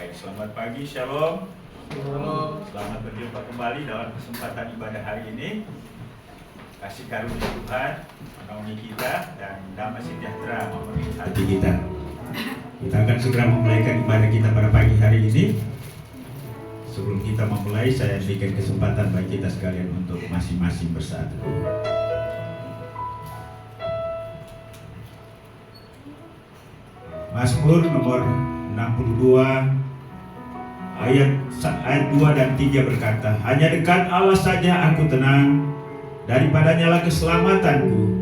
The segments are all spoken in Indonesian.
Baik, selamat pagi, Shalom. Shalom. Selamat berjumpa kembali dalam kesempatan ibadah hari ini. Kasih karunia Tuhan menaungi kita dan damai sejahtera memenuhi hati kita. Kita akan segera memulaikan ibadah kita pada pagi hari ini. Sebelum kita memulai, saya berikan kesempatan bagi kita sekalian untuk masing-masing bersatu. Mazmur nomor 62 ayat 2 dan 3 berkata, hanya dekat Allah saja aku tenang, daripadanya lah keselamatanku.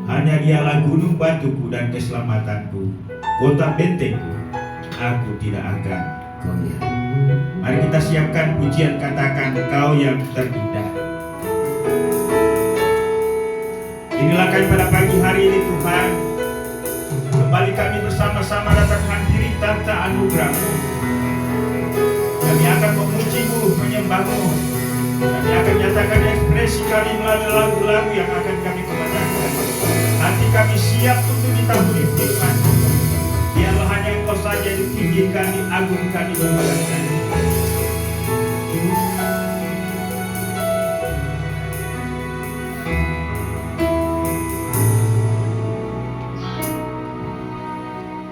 Hanya dialah gunung batuku dan keselamatanku, kota bentengku, aku tidak akan goyah. Mari kita siapkan pujian, katakan Engkau yang terindah. Inilah kami pada pagi hari ini Tuhan, kembali kami bersama-sama datang hadiri tata anugerah-Mu. Kami akan memuji-Mu, menyembah-Mu. Kami akan nyatakan ekspresi kami melalui lagu-lagu yang akan kami kumandangkan. Hati kami siap untuk ditaburi firman. Biarlah hanya Engkau saja ditinggikan, diagungkan, dibanggakan.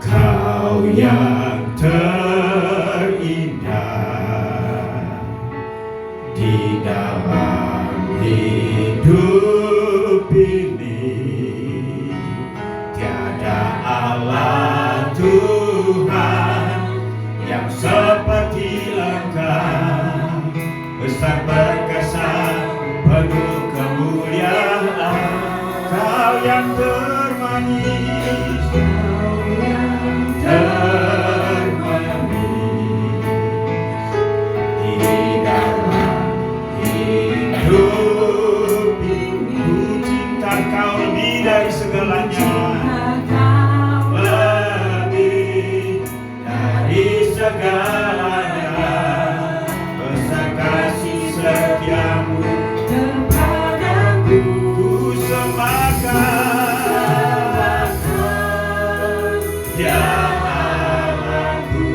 Kau yang terindah di dalam hidup ini, tiada Allah Tuhan yang seperti Engkau, besar perkasa penuh kemuliaan. Kau yang termanis, di dalam hidup ini, ku cinta Kau lebih dari segalanya, lebih dari segalanya. Besar kasih setiamu kepadaku, ku sembahkan ya Allahku,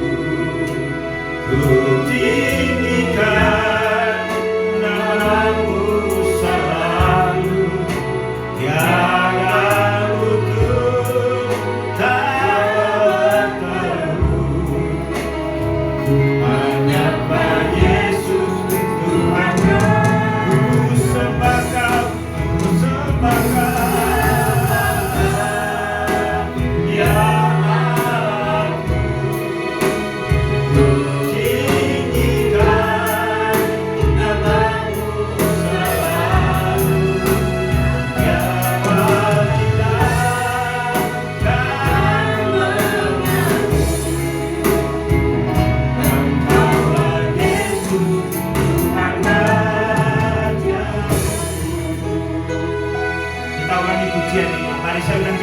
ku tinggikan nama-Mu selalu, tiada lutut tak berteduh, menyembah Yesus Tuhan. Ku sembah Kau, ku sembah Kau ya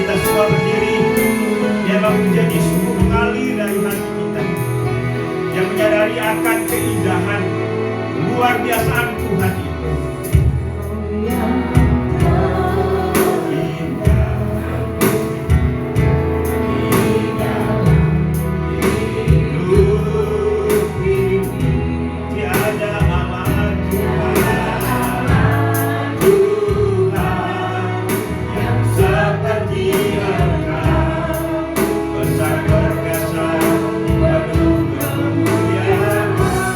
kita semua berdiri, biarlah menjadi sungguh mengalir dari hati kita yang menyadari akan keindahan luar biasaan Tuhan itu.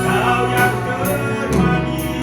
Kau yang termanis,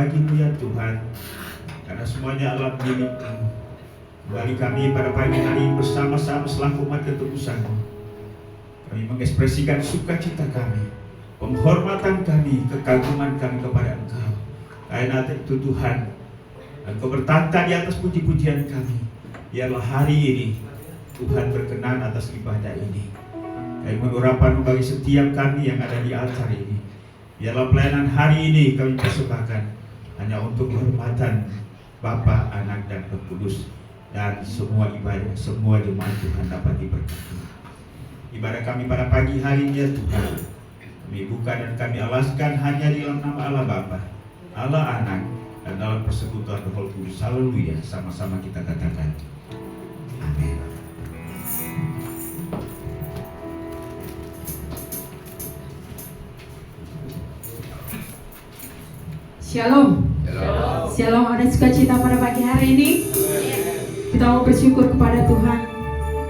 bagi-Mu ya Tuhan, karena semuanya adalah milik-Mu. Kembali kami pada pagi hari ini bersama-sama selaku umat ketebus-Mu, kami mengekspresikan sukacita kami, penghormatan kami, kekaguman kami kepada Engkau. Karena itu Tuhan, Engkau bertata di atas puji-pujian kami. Biarlah hari ini Tuhan berkenan atas ibadah ini. Kami mengurapan bagi setiap kami yang ada di altar ini. Biarlah pelayanan hari ini kami persembahkan hanya untuk kehormatan Bapa, Anak, dan Roh Kudus, dan semua ibadah, semua jemaat Tuhan dapat diberkati. Ibadah kami pada pagi hari ini ya Tuhan, kami buka dan kami alaskan hanya di dalam nama Allah Bapa, Allah Anak, dan dalam persekutuan Roh Kudus. Haleluya. Sama-sama kita katakan amin. Shalom. Shalom, ada sukacita pada pagi hari ini. Kita mau bersyukur kepada Tuhan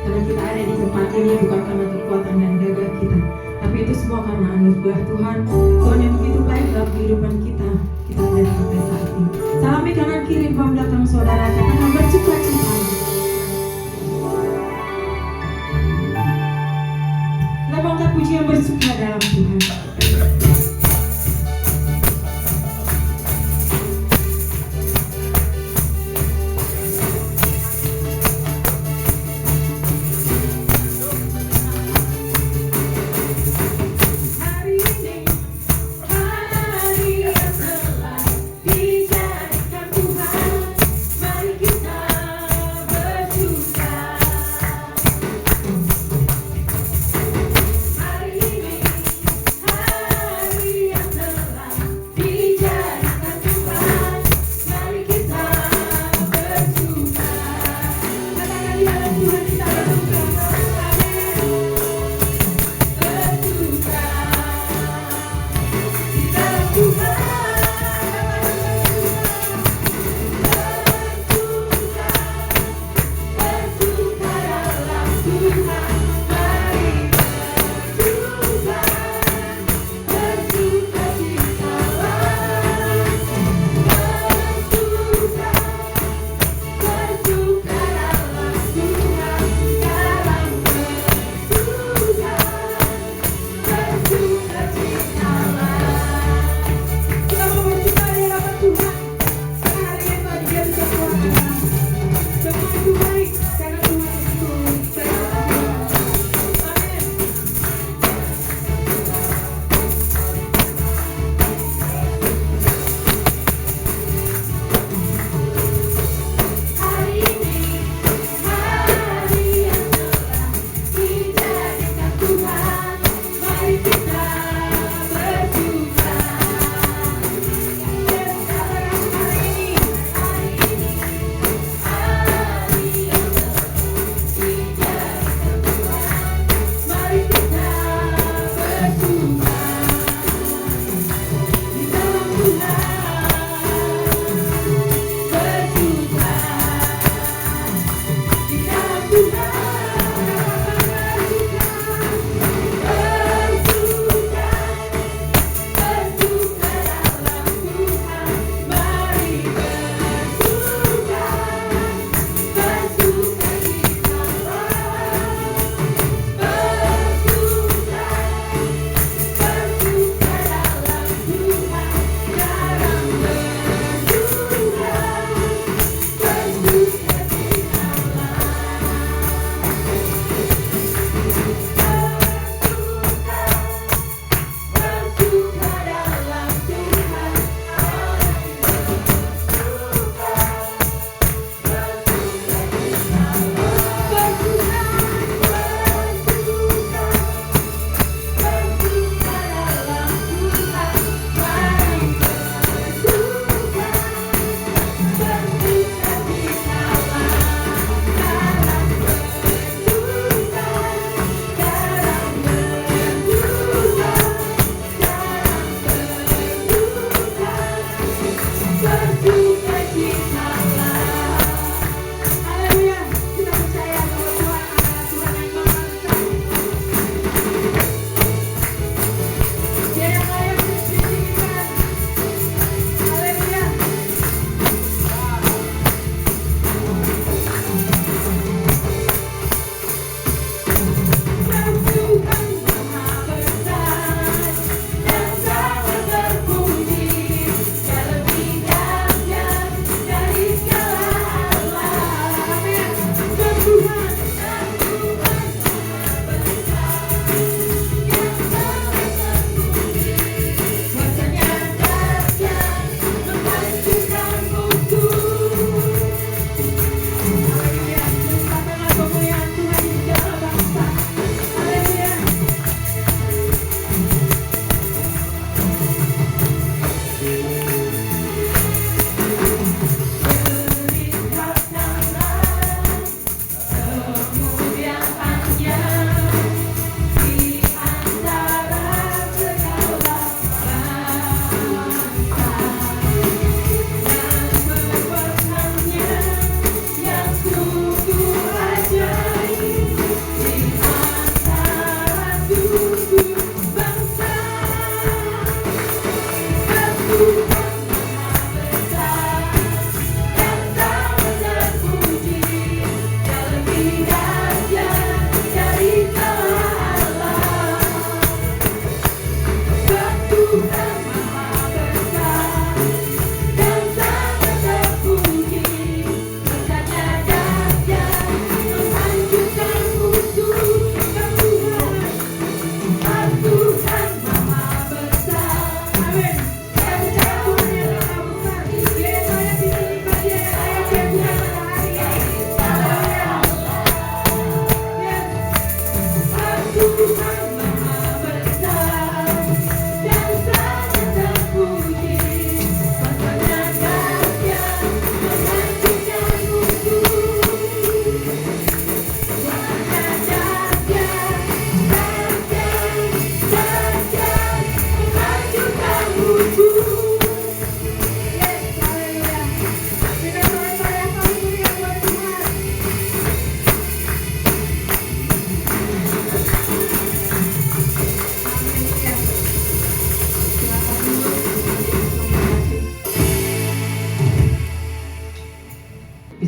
karena kita ada di tempat ini bukan karena kekuatan dan gagah kita, tapi itu semua karena anugerah Tuhan. Tuhan yang begitu baik dalam kehidupan kita. Kita ada sampai saat ini. Salami kanan kiri depan belakang saudara, katakan bersukacita. Kita bangkit puji yang bersuka dalam Tuhan. Hari ini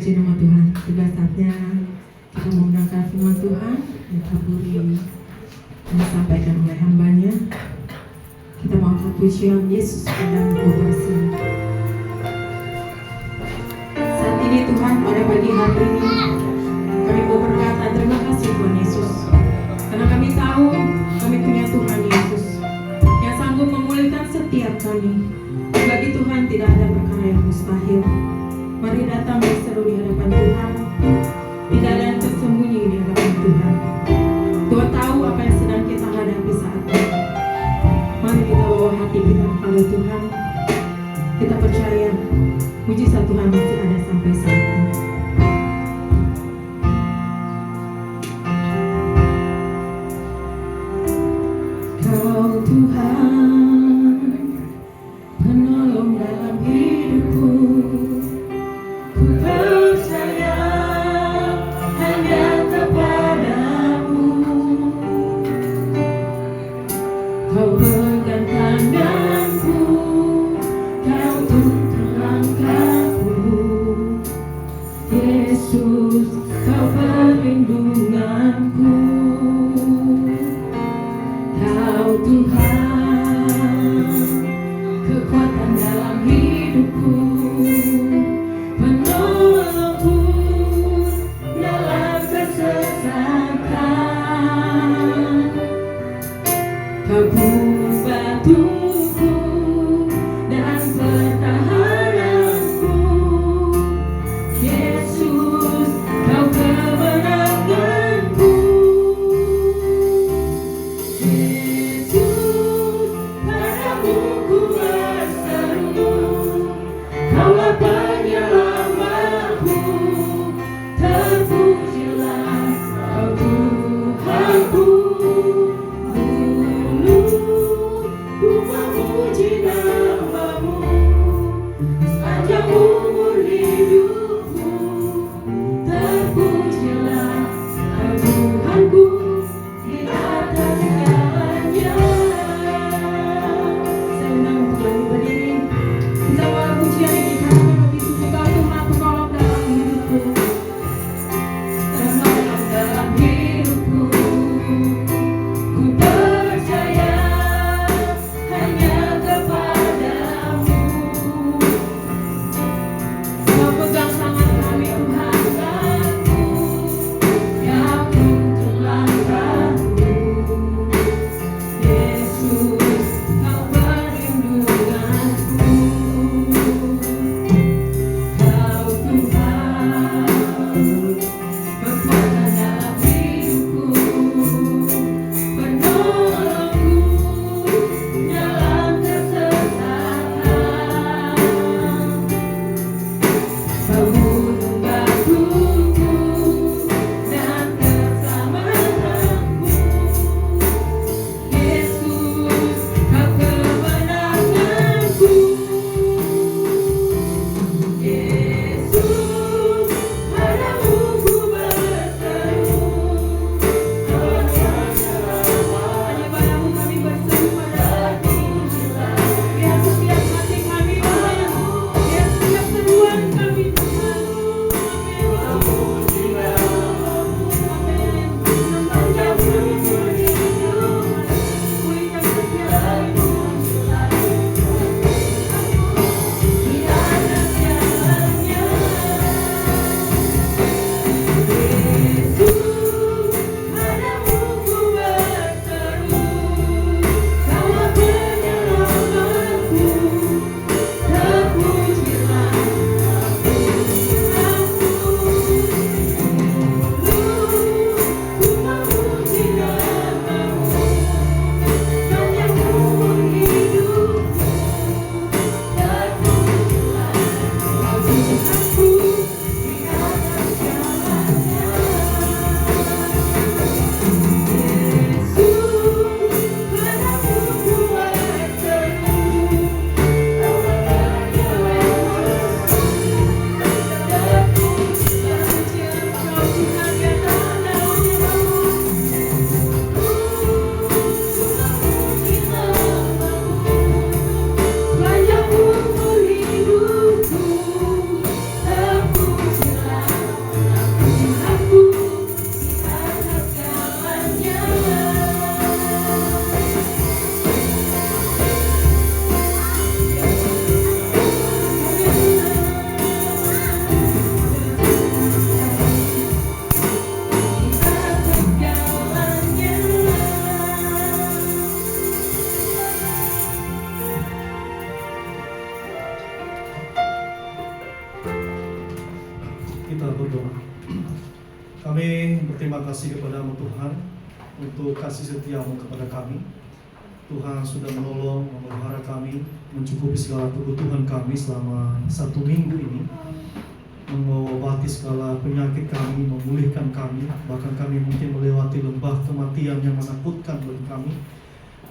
puji nama Tuhan. Tiba saatnya kita menggunakan firman Tuhan yang kaburi yang disampaikan oleh hambanya. Kita mau pujian Yesus sedang beroperasi. Saat ini Tuhan, pada pagi hari ini kami mau berkata terima kasih Tuhan Yesus, karena kami tahu kami punya Tuhan Yesus yang sanggup memulihkan setiap kami. Bagi Tuhan tidak ada perkara yang mustahil. Mari datang berseru di hadapan Tuhan. Tidak ada yang tersembunyi di hadapan Tuhan. Tuhan tahu apa yang sedang kita hadapi saat ini. Mari kita bawa hati kita kepada Tuhan. Kita percaya mujizat Tuhan masih ada sampai saat ini. Kau Tuhan, penolong dalam hidupku. Ku percaya hanya kepadamu. Kau pegang tanganku, kau tuntun langkahku. Yesus, kau perlindunganku. Kau Tuhan, kekuatan dalam hidupku, penolongku dalam kesesakan. Kau batuku dan pertahananku. Yesus, kau kemenanganku. Yesus, padamu ku berseru. Kaulah penyelamatku. Terpujilah Kau Tuhanku. Dulu ku memuji nama-Mu sepanjang umur hidupku. Terpujilah Kau Tuhanku di atas segalanya. Saya undang untuk kami berdiri. Kita bawa pujian ini karena kami sungguh Kau Tuhan penolong dalam hidupku. Penolong dalam hidupku. Ku percaya hanya kepadamu. Kau pegang tangan kami Tuhanku, Kau tuntun langkahku. Yesus, Kau perlindunganku. Kau Tuhan, kekuatan dalam hidupku, penolongku dalam kesesakan. Kau gunung batuku dan keselamatanku. Yesus, Kau kemenanganku. Yesus, padamu ku berseru. Hanya padamu kami berseru, padamu. Biar setiap hati kami Tuhan, biar setiap seruan kami Tuhan. Amin. Sepanjang umur hidup, pulihkan setiap kami di atas jalannya. Yesus, padamu ku berseru. Kaulah penyelamatku. Terpujilah aku. Ku memuji nama-Mu sepanjang umur hidupku. Terpujilah Kau Tuhanku di atas segalanya. Yesus, padamu ku berseru. Kaulah penyelamatku. Terpujilah Kau Tuhan di atas segalanya. Ku memuji nama-Mu sepanjang umur hidupku. kita berdoa. Kami berterima kasih kepada-Mu Tuhan untuk kasih setia-Mu kepada kami. Tuhan sudah menolong, memelihara kami, mencukupi segala kebutuhan kami selama 1 minggu ini, mengobati segala penyakit kami, memulihkan kami, bahkan kami mungkin melewati lembah kematian yang menakutkan bagi kami,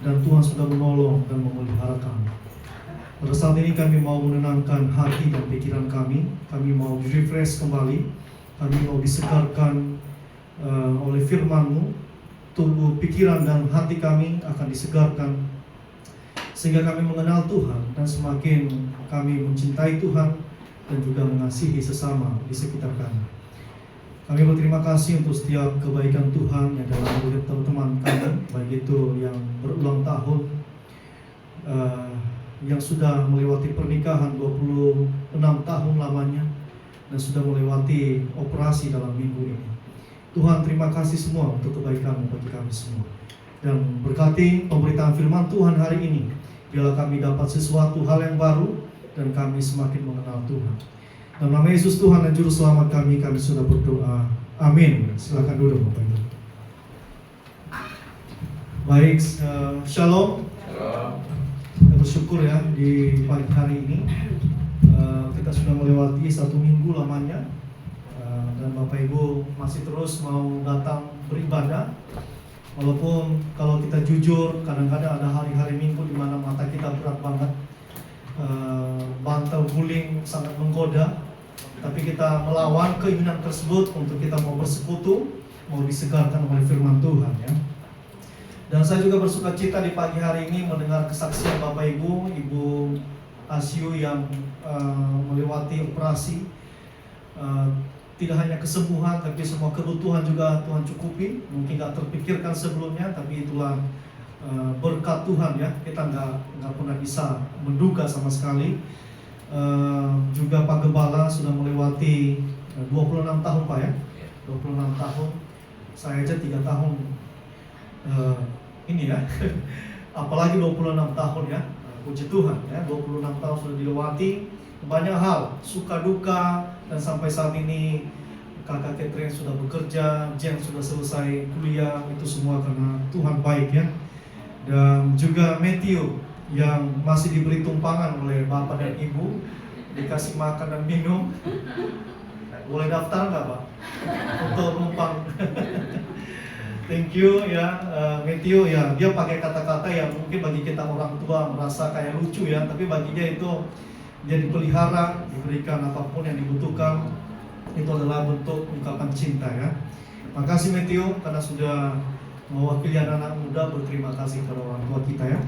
dan Tuhan sudah menolong dan memelihara kami. Pada saat ini kami mau menenangkan hati dan pikiran kami mau refresh kembali, kami mau disegarkan oleh firman-Mu, tubuh, pikiran, dan hati kami akan disegarkan, sehingga kami mengenal Tuhan dan semakin kami mencintai Tuhan dan juga mengasihi sesama di sekitar kami. Kami berterima kasih untuk setiap kebaikan Tuhan yang dalam hidup teman-teman kami, baik itu yang berulang tahun, yang sudah melewati pernikahan 26 tahun lamanya, dan sudah melewati operasi dalam minggu ini. Tuhan, terima kasih semua untuk kebaikan-Mu bagi kami semua. Dan berkati pemberitaan firman Tuhan hari ini, biarlah kami dapat sesuatu hal yang baru, dan kami semakin mengenal Tuhan. Dalam nama Yesus Tuhan dan Juru Selamat kami sudah berdoa. Amin. Silakan duduk Bapak Ibu. Baik, shalom. Kita bersyukur ya di pagi hari ini kita sudah melewati 1 minggu lamanya, dan Bapak Ibu masih terus mau datang beribadah. Walaupun kalau kita jujur, kadang-kadang ada hari-hari minggu di mana mata kita berat banget, bantal guling sangat menggoda, tapi kita melawan keinginan tersebut untuk kita mau bersekutu, mau disegarkan oleh firman Tuhan ya. Dan saya juga bersuka cita di pagi hari ini mendengar kesaksian Bapak Ibu, Ibu Asyu yang melewati operasi. Tidak hanya kesembuhan, tapi semua kebutuhan juga Tuhan cukupi. Mungkin gak terpikirkan sebelumnya, tapi itulah berkat Tuhan ya. Kita nggak pernah bisa menduga sama sekali. Juga Pak Gembala sudah melewati 26 tahun Pak ya, 26 tahun. Saya aja 3 tahun ini ya, apalagi 26 tahun ya. Puji Tuhan ya, 26 tahun sudah dilewati banyak hal, suka duka, dan sampai saat ini Kakak Catherine sudah bekerja, Jen sudah selesai kuliah, itu semua karena Tuhan baik ya. Dan juga Matthew yang masih diberi tumpangan oleh Bapak dan Ibu, dikasih makan dan minum. Boleh daftar nggak Pak? Untuk numpang. Thank you ya Matthew ya, dia pakai kata-kata yang mungkin bagi kita orang tua merasa kayak lucu ya, tapi bagi dia itu dia dipelihara, diberikan apapun yang dibutuhkan, itu adalah bentuk ungkapan cinta ya. Makasih Matthew karena sudah mewakili anak-anak muda, berterima kasih kepada orang tua kita ya.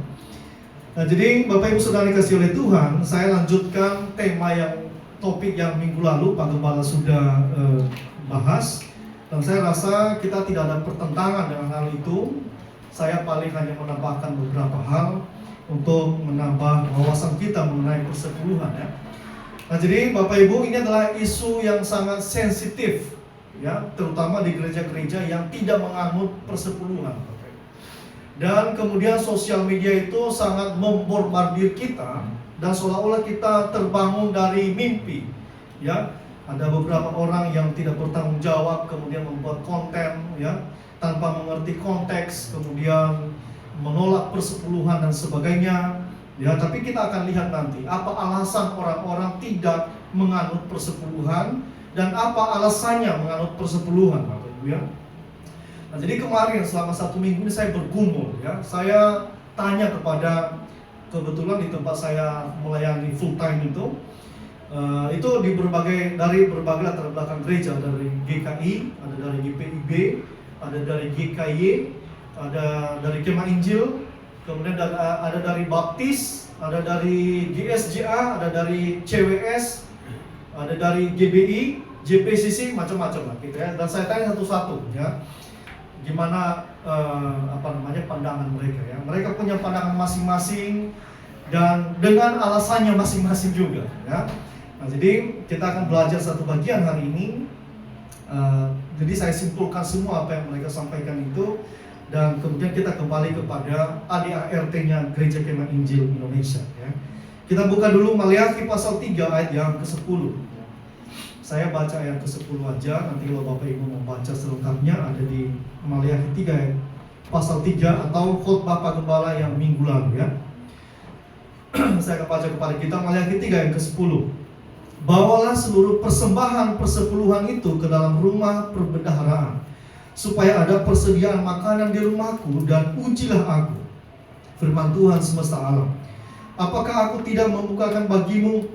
Nah jadi Bapak Ibu Saudara dikasih oleh Tuhan, saya lanjutkan tema yang topik yang minggu lalu Pak Gembala sudah bahas. Dan saya rasa kita tidak ada pertentangan dengan hal itu. Saya paling hanya menambahkan beberapa hal untuk menambah wawasan kita mengenai persepuluhan ya. Nah jadi Bapak Ibu, ini adalah isu yang sangat sensitif ya, terutama di gereja-gereja yang tidak menganut persepuluhan. Dan kemudian sosial media itu sangat membombardir kita, dan seolah-olah kita terbangun dari mimpi ya. Ada beberapa orang yang tidak bertanggung jawab kemudian membuat konten ya tanpa mengerti konteks, kemudian menolak persepuluhan dan sebagainya ya. Tapi kita akan lihat nanti apa alasan orang-orang tidak menganut persepuluhan dan apa alasannya menganut persepuluhan Bapak Ibu ya. Nah, jadi kemarin selama 1 minggu ini saya bergumul ya. Saya tanya kepada, kebetulan di tempat saya melayani full time itu dari berbagai latar belakang gereja, dari GKI, ada dari GPIB, ada dari GKY, ada dari Kemah Injil, kemudian ada dari Baptis, ada dari GSJA, ada dari CWS, ada dari GBI, JPCC, macam-macam lah gitu ya. Dan saya tanya satu-satu ya, gimana pandangan mereka ya. Mereka punya pandangan masing-masing dan dengan alasannya masing-masing juga ya. Nah, jadi kita akan belajar satu bagian hari ini. Jadi saya simpulkan semua apa yang mereka sampaikan itu, dan kemudian kita kembali kepada ADART-nya Gereja Kemah Injil Indonesia ya. Kita buka dulu Maleakhi pasal 3 ayat yang ke-10. Saya baca ayat ke-10 aja, nanti kalau Bapak Ibu mau baca selengkapnya ada di Maliakhi 3 pasal 3 atau khotbah Pak Gembala yang minggu lalu ya. Saya akan baca kepada kita Maliakhi 3 yang ke-10. Bawalah seluruh persembahan persepuluhan itu ke dalam rumah perbendaharaan, supaya ada persediaan makanan di rumahku, dan ujilah aku, firman Tuhan semesta alam. Apakah aku tidak membukakan bagimu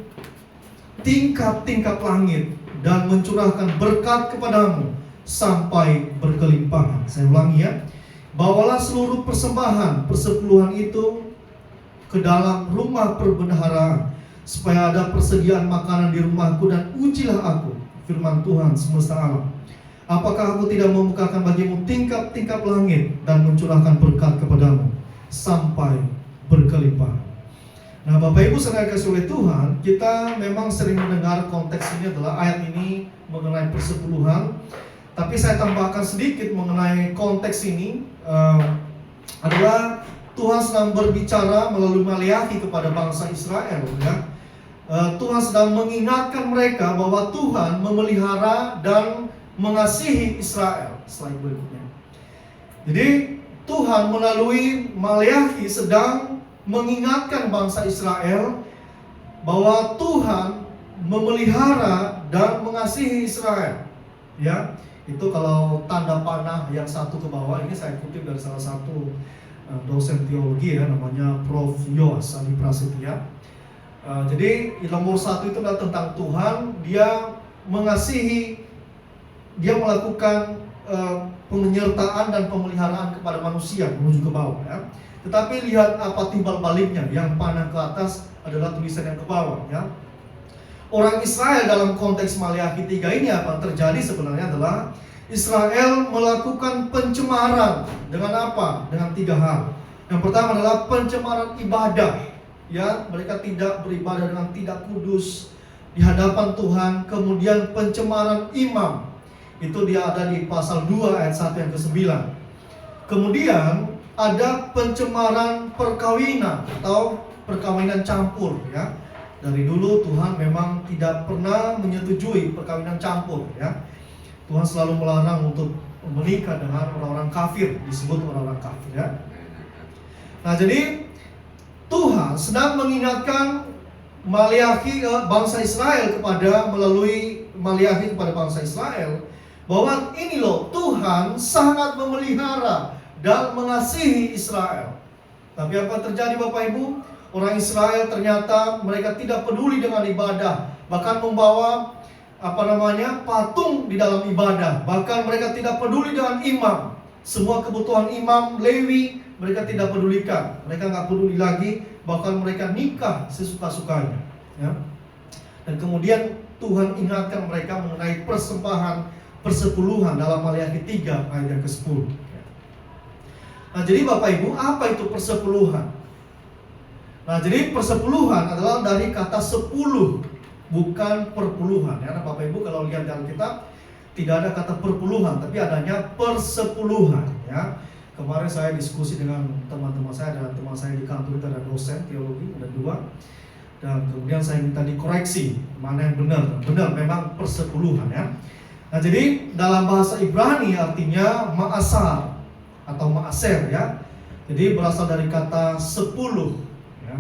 tingkap-tingkap langit dan mencurahkan berkat kepadamu sampai berkelimpahan. Saya ulangi ya. Bawalah seluruh persembahan persepuluhan itu ke dalam rumah perbendaharaan, supaya ada persediaan makanan di rumahku, dan ujilah aku, firman Tuhan semesta alam. Apakah aku tidak membukakan bagimu tingkap-tingkap langit dan mencurahkan berkat kepadamu sampai berkelimpahan. Nah, Bapak Ibu saudara kasih oleh Tuhan, kita memang sering mendengar konteks ini adalah ayat ini mengenai persepuluhan. Tapi saya tambahkan sedikit mengenai konteks ini adalah Tuhan sedang berbicara melalui Maliakhi kepada bangsa Israel ya. Tuhan sedang mengingatkan mereka bahwa Tuhan memelihara dan mengasihi Israel. Slide berikutnya. Jadi Tuhan melalui Maliakhi sedang mengingatkan bangsa Israel bahwa Tuhan memelihara dan mengasihi Israel. Ya, itu kalau tanda panah yang satu ke bawah ini saya kutip dari salah satu dosen teologi ya, namanya Prof. Yoas Adi Prasetya. Jadi nomor satu itu adalah tentang Tuhan, dia mengasihi, dia melakukan penyertaan dan pemeliharaan kepada manusia menuju ke bawah ya. Tetapi lihat apa timbal baliknya, yang panah ke atas adalah tulisan yang ke bawah ya. Orang Israel dalam konteks Maliakhi 3 ini apa terjadi sebenarnya adalah Israel melakukan pencemaran dengan apa? Dengan 3 hal. Yang pertama adalah pencemaran ibadah ya, mereka tidak beribadah dengan tidak kudus di hadapan Tuhan. Kemudian pencemaran imam, itu dia ada di pasal 2 ayat 1 yang ke-9. Kemudian ada pencemaran perkawinan atau perkawinan campur ya. Dari dulu Tuhan memang tidak pernah menyetujui perkawinan campur ya. Tuhan selalu melarang untuk menikah dengan orang-orang kafir, disebut orang-orang kafir ya. Nah, jadi Tuhan sedang mengingatkan Maliakhi bangsa Israel melalui Maliakhi kepada bangsa Israel bahwa ini loh, Tuhan sangat memelihara dan mengasihi Israel. Tapi apa terjadi Bapak Ibu? Orang Israel ternyata mereka tidak peduli dengan ibadah, bahkan membawa patung di dalam ibadah. Bahkan mereka tidak peduli dengan imam. Semua kebutuhan imam, Lewi mereka tidak pedulikan. Mereka nggak peduli lagi, bahkan mereka nikah sesuka-sukanya ya. Dan kemudian Tuhan ingatkan mereka mengenai persembahan persepuluhan dalam Maliakhi 3 ayat yang ke-10. Nah, jadi Bapak Ibu, apa itu persepuluhan? Nah, jadi persepuluhan adalah dari kata 10, bukan perpuluhan ya. Nah, Bapak Ibu kalau lihat dalam Alkitab tidak ada kata perpuluhan, tapi adanya persepuluhan ya. Kemarin saya diskusi dengan teman-teman saya, ada teman saya di kantor itu ada dosen teologi, ada 2. Dan kemudian saya minta dikoreksi mana yang benar. Benar memang persepuluhan ya. Nah, jadi dalam bahasa Ibrani artinya ma'asar atau ma'aser ya. Jadi berasal dari kata 10 ya.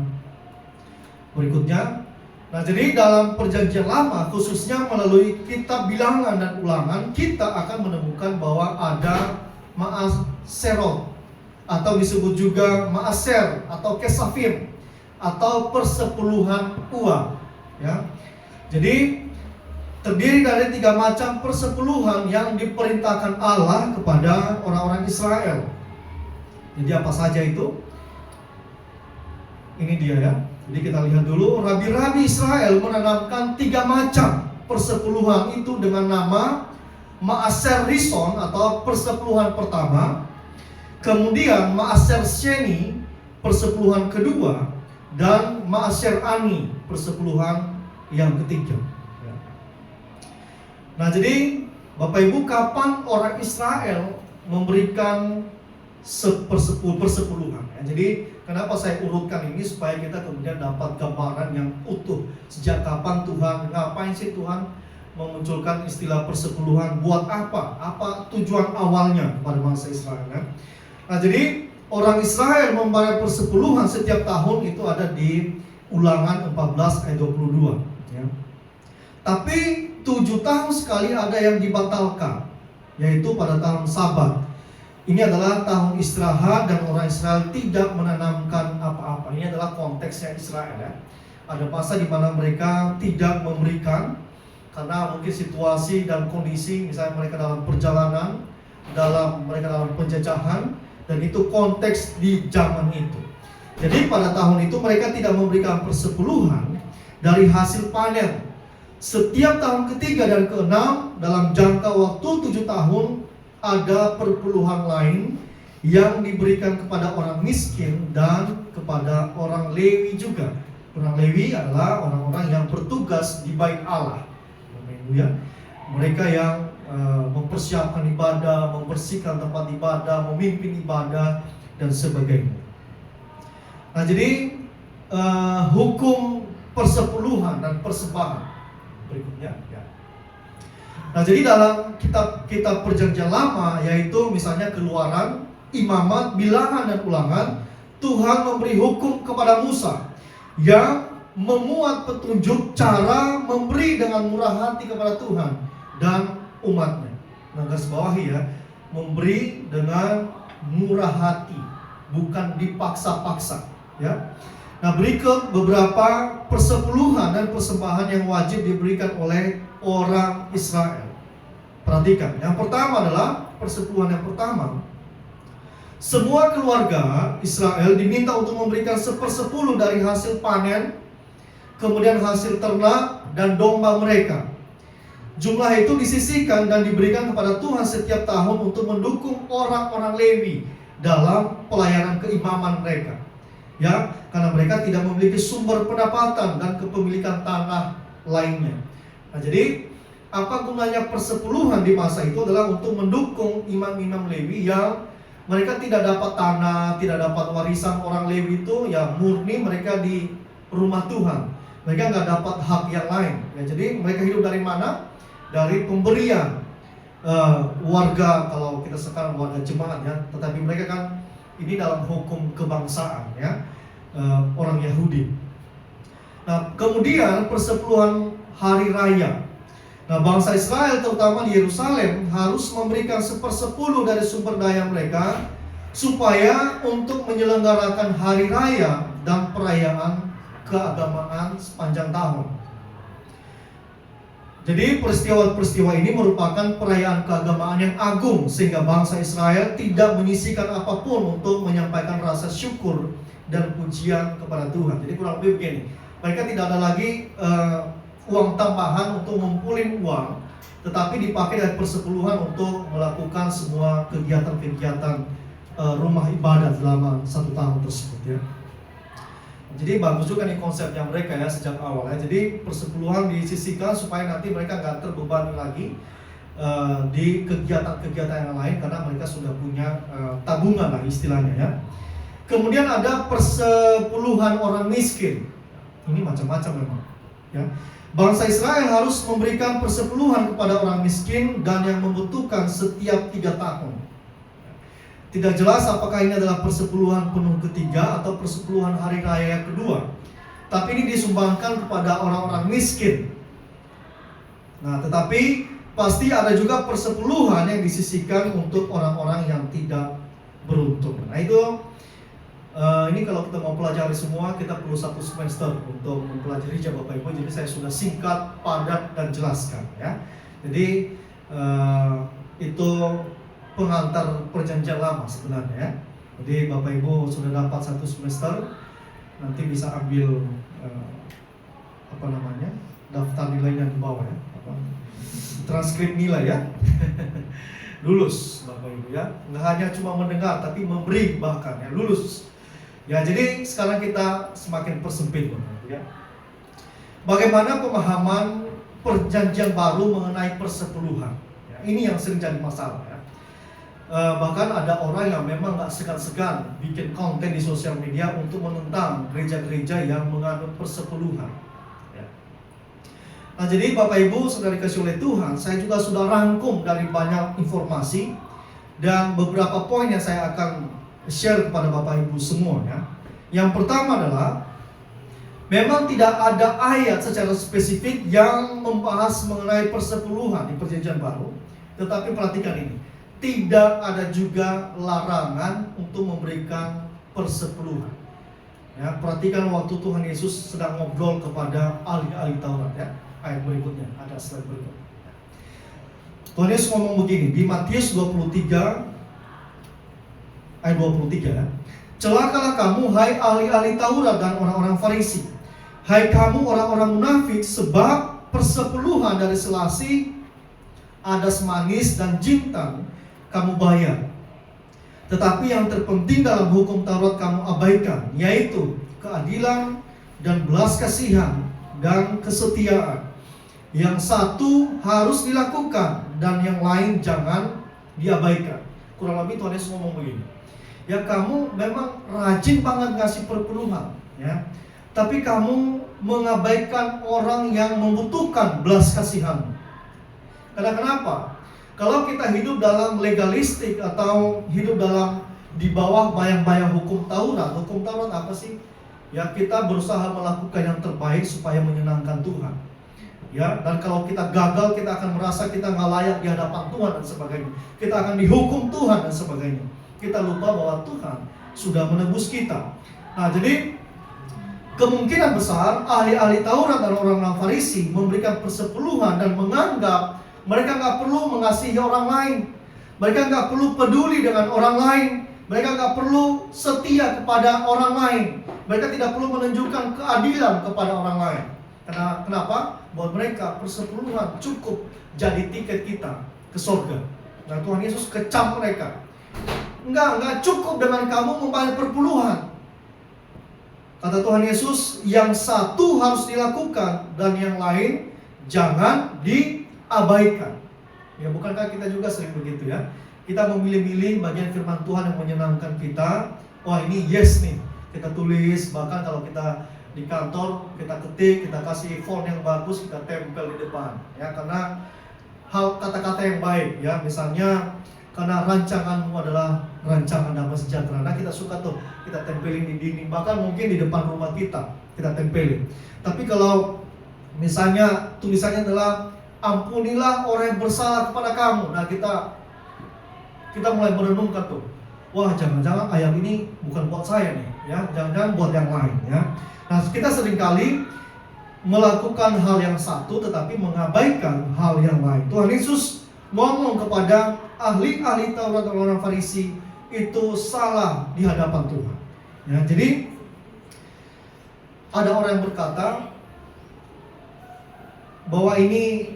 Berikutnya, nah jadi dalam perjanjian lama khususnya melalui kitab bilangan dan ulangan, kita akan menemukan bahwa ada ma'aserot atau disebut juga ma'aser atau kesafim atau persepuluhan uang ya. Jadi terdiri dari 3 macam persepuluhan yang diperintahkan Allah kepada orang-orang Israel. Jadi apa saja itu? Ini dia ya. Jadi kita lihat dulu, rabi-rabi Israel menanamkan 3 macam persepuluhan itu dengan nama Ma'aser Rison atau persepuluhan pertama, kemudian Ma'aser Sheni persepuluhan kedua, dan Ma'aser Ani persepuluhan yang ketiga. Nah, jadi Bapak Ibu, kapan orang Israel memberikan persepuluhan ya. Jadi kenapa saya urutkan ini supaya kita kemudian dapat gambaran yang utuh. Sejak kapan Tuhan, ngapain sih Tuhan memunculkan istilah persepuluhan. Buat apa? Apa tujuan awalnya kepada bangsa Israel ya? Nah, jadi orang Israel membayar persepuluhan setiap tahun itu ada di Ulangan 14 ayat 22 ya. Tapi 7 tahun sekali ada yang dibatalkan, yaitu pada tahun Sabat. Ini adalah tahun istirahat dan orang Israel tidak menanamkan apa-apa. Ini adalah konteksnya Israel ya. Ada masa di mana mereka tidak memberikan karena mungkin situasi dan kondisi, misalnya mereka dalam perjalanan, mereka dalam penjajahan, dan itu konteks di zaman itu. Jadi pada tahun itu mereka tidak memberikan persepuluhan dari hasil panen. Setiap tahun ketiga dan keenam dalam jangka waktu 7 tahun ada perpuluhan lain yang diberikan kepada orang miskin dan kepada orang Lewi juga. Orang Lewi adalah orang-orang yang bertugas di bait Allah. Mereka yang mempersiapkan ibadah, membersihkan tempat ibadah, memimpin ibadah dan sebagainya. Nah, jadi hukum persepuluhan dan persembahan berikutnya ya. Nah, jadi dalam kitab Perjanjian Lama, yaitu misalnya Keluaran, Imamat, Bilangan dan Ulangan, Tuhan memberi hukum kepada Musa yang memuat petunjuk cara memberi dengan murah hati kepada Tuhan dan umatnya. Nah, garis bawahi ya, memberi dengan murah hati, bukan dipaksa-paksa ya. Nah, berikut beberapa persepuluhan dan persembahan yang wajib diberikan oleh orang Israel. Perhatikan, yang pertama adalah persepuluhan yang pertama. Semua keluarga Israel diminta untuk memberikan 1/10 dari hasil panen, kemudian hasil ternak dan domba mereka. Jumlah itu disisihkan dan diberikan kepada Tuhan setiap tahun untuk mendukung orang-orang Lewi dalam pelayanan keimaman mereka. Ya, karena mereka tidak memiliki sumber pendapatan dan kepemilikan tanah lainnya. Nah, jadi apa gunanya persepuluhan di masa itu adalah untuk mendukung imam-imam Lewi yang mereka tidak dapat tanah, tidak dapat warisan orang Lewi itu, ya murni mereka di rumah Tuhan. Mereka nggak dapat hak yang lain. Ya, jadi mereka hidup dari mana? Dari pemberian warga, kalau kita sekarang warga jemaat ya. Tetapi mereka kan ini dalam hukum kebangsaan ya, orang Yahudi. Nah, kemudian persepuluhan hari raya. Nah, bangsa Israel terutama di Yerusalem harus memberikan 1/10 dari sumber daya mereka supaya untuk menyelenggarakan hari raya dan perayaan keagamaan sepanjang tahun. Jadi peristiwa-peristiwa ini merupakan perayaan keagamaan yang agung sehingga bangsa Israel tidak menyisihkan apapun untuk menyampaikan rasa syukur dan pujian kepada Tuhan. Jadi kurang lebih begini, mereka tidak ada lagi uang tambahan untuk ngumpulin uang, tetapi dipakai dari persepuluhan untuk melakukan semua kegiatan-kegiatan rumah ibadah selama 1 tahun tersebut ya. Jadi bagus juga nih konsepnya mereka ya sejak awal ya. Jadi persepuluhan disisihkan supaya nanti mereka nggak terbebani lagi di kegiatan-kegiatan yang lain karena mereka sudah punya tabungan lah istilahnya ya. Kemudian ada persepuluhan orang miskin. Ini macam-macam memang ya. Bangsa Israel harus memberikan persepuluhan kepada orang miskin dan yang membutuhkan setiap 3 tahun. Tidak jelas apakah ini adalah persepuluhan penuh ketiga atau persepuluhan hari raya kedua. Tapi ini disumbangkan kepada orang-orang miskin. Nah, tetapi pasti ada juga persepuluhan yang disisihkan untuk orang-orang yang tidak beruntung. Nah, itu ini kalau kita mau pelajari semua, kita perlu 1 semester untuk mempelajari Bapak Ibu. Jadi saya sudah singkat, padat, dan jelaskan ya. Jadi itu pengantar perjanjian lama sebenarnya ya. Jadi Bapak Ibu sudah dapat 1 semester, nanti bisa ambil daftar nilainya di bawah ya, transkrip nilai ya. Lulus Bapak Ibu ya. Nggak hanya cuma mendengar, tapi memberi bahkan ya, lulus. Ya, jadi sekarang kita semakin persempit ya. Bagaimana pemahaman perjanjian baru mengenai persepuluhan? Ya, ini yang sering jadi masalah ya. Bahkan ada orang yang memang nggak segan-segan bikin konten di sosial media untuk menentang gereja-gereja yang menganut persepuluhan. Ya. Nah, jadi Bapak Ibu sudah dikasih oleh Tuhan, saya juga sudah rangkum dari banyak informasi dan beberapa poin yang saya akan share kepada Bapak Ibu semua ya. Yang pertama adalah memang tidak ada ayat secara spesifik yang membahas mengenai persepuluhan di Perjanjian Baru. Tetapi perhatikan ini, tidak ada juga larangan untuk memberikan persepuluhan. Ya, perhatikan waktu Tuhan Yesus sedang ngobrol kepada ahli-ahli Taurat ya. Ayat berikutnya, ada slide berikut. Tuhan Yesus ngomong begini di Matius 23 ayat 23 ya. Celakalah kamu hai ahli-ahli Taurat dan orang-orang Farisi, hai kamu orang-orang munafik, sebab persepuluhan dari selasi, adas manis dan jintan kamu bayar. Tetapi yang terpenting dalam hukum Taurat kamu abaikan, yaitu keadilan dan belas kasihan dan kesetiaan. Yang satu harus dilakukan dan yang lain jangan diabaikan. Kurang lebih Tuhan Yesus ngomong begini. Ya, kamu memang rajin banget ngasih perpuluhan ya, tapi kamu mengabaikan orang yang membutuhkan belas kasihan. Karena kenapa? Kalau kita hidup dalam legalistik atau hidup dalam di bawah bayang-bayang hukum Taurat apa sih? Ya, kita berusaha melakukan yang terbaik supaya menyenangkan Tuhan. Ya, dan kalau kita gagal, kita akan merasa kita nggak layak di hadapan Tuhan dan sebagainya. Kita akan dihukum Tuhan dan sebagainya. Kita lupa bahwa Tuhan sudah menebus kita. Nah, jadi kemungkinan besar ahli-ahli Taurat dan orang-orang Farisi memberikan persepuluhan dan menganggap mereka nggak perlu mengasihi orang lain, mereka nggak perlu peduli dengan orang lain, mereka nggak perlu setia kepada orang lain, mereka tidak perlu menunjukkan keadilan kepada orang lain. Kenapa? Buat mereka persepuluhan cukup jadi tiket kita ke surga. Nah, Tuhan Yesus kecam mereka. Enggak cukup dengan kamu membayar perpuluhan. Kata Tuhan Yesus, yang satu harus dilakukan dan yang lain jangan diabaikan. Ya, bukankah kita juga sering begitu ya? Kita memilih-milih bagian firman Tuhan yang menyenangkan kita. Wah, ini yes nih, kita tulis. Bahkan kalau kita di kantor, kita ketik, kita kasih font yang bagus, kita tempel di depan ya, karena hal kata-kata yang baik ya. Misalnya, karena rancanganmu adalah rancangan damai sejahtera. Nah, kita suka tuh, kita tempelin di dinding, bahkan mungkin di depan rumah kita tempelin. Tapi kalau misalnya tulisannya adalah ampunilah orang yang bersalah kepada kamu, nah kita mulai merenungkan tuh, wah, jangan-jangan ayat ini bukan buat saya nih ya, jangan-jangan buat yang lain ya. Nah, kita seringkali melakukan hal yang satu tetapi mengabaikan hal yang lain. Tuhan Yesus ngomong kepada ahli-ahli Taurat dan orang Farisi itu salah di hadapan Tuhan. Ya, jadi ada orang yang berkata bahwa ini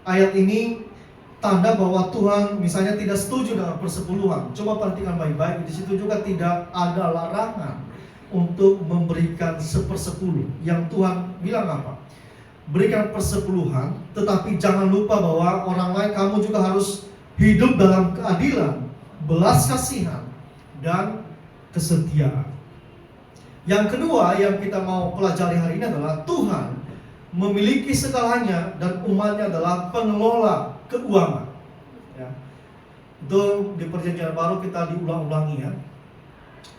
ayat ini tanda bahwa Tuhan misalnya tidak setuju dengan persepuluhan. Coba perhatikan baik-baik, di situ juga tidak ada larangan untuk memberikan 1/10. Yang Tuhan bilang apa? Berikan persepuluhan, tetapi jangan lupa bahwa orang lain kamu juga harus hidup dalam keadilan, belas kasihan, dan kesetiaan. Yang kedua yang kita mau pelajari hari ini adalah Tuhan memiliki segalanya dan umatnya adalah pengelola keuangan. Ya. Itu di Perjanjian Baru kita diulang-ulangi ya.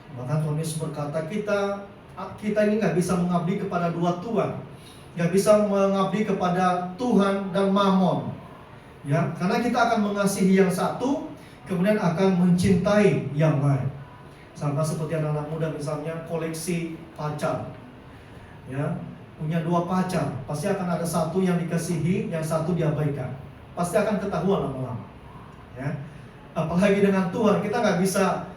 Bahkan Tuhan Yesus berkata kita ini nggak bisa mengabdi kepada dua tuan, nggak bisa mengabdi kepada Tuhan dan Mamon, ya, karena kita akan mengasihi yang satu, kemudian akan mencintai yang lain. Sama seperti anak-anak muda misalnya koleksi pacar, ya, punya 2 pacar, pasti akan ada satu yang dikasihi, yang satu diabaikan, pasti akan ketahuan lama-lama, ya. Apalagi dengan Tuhan, kita nggak bisa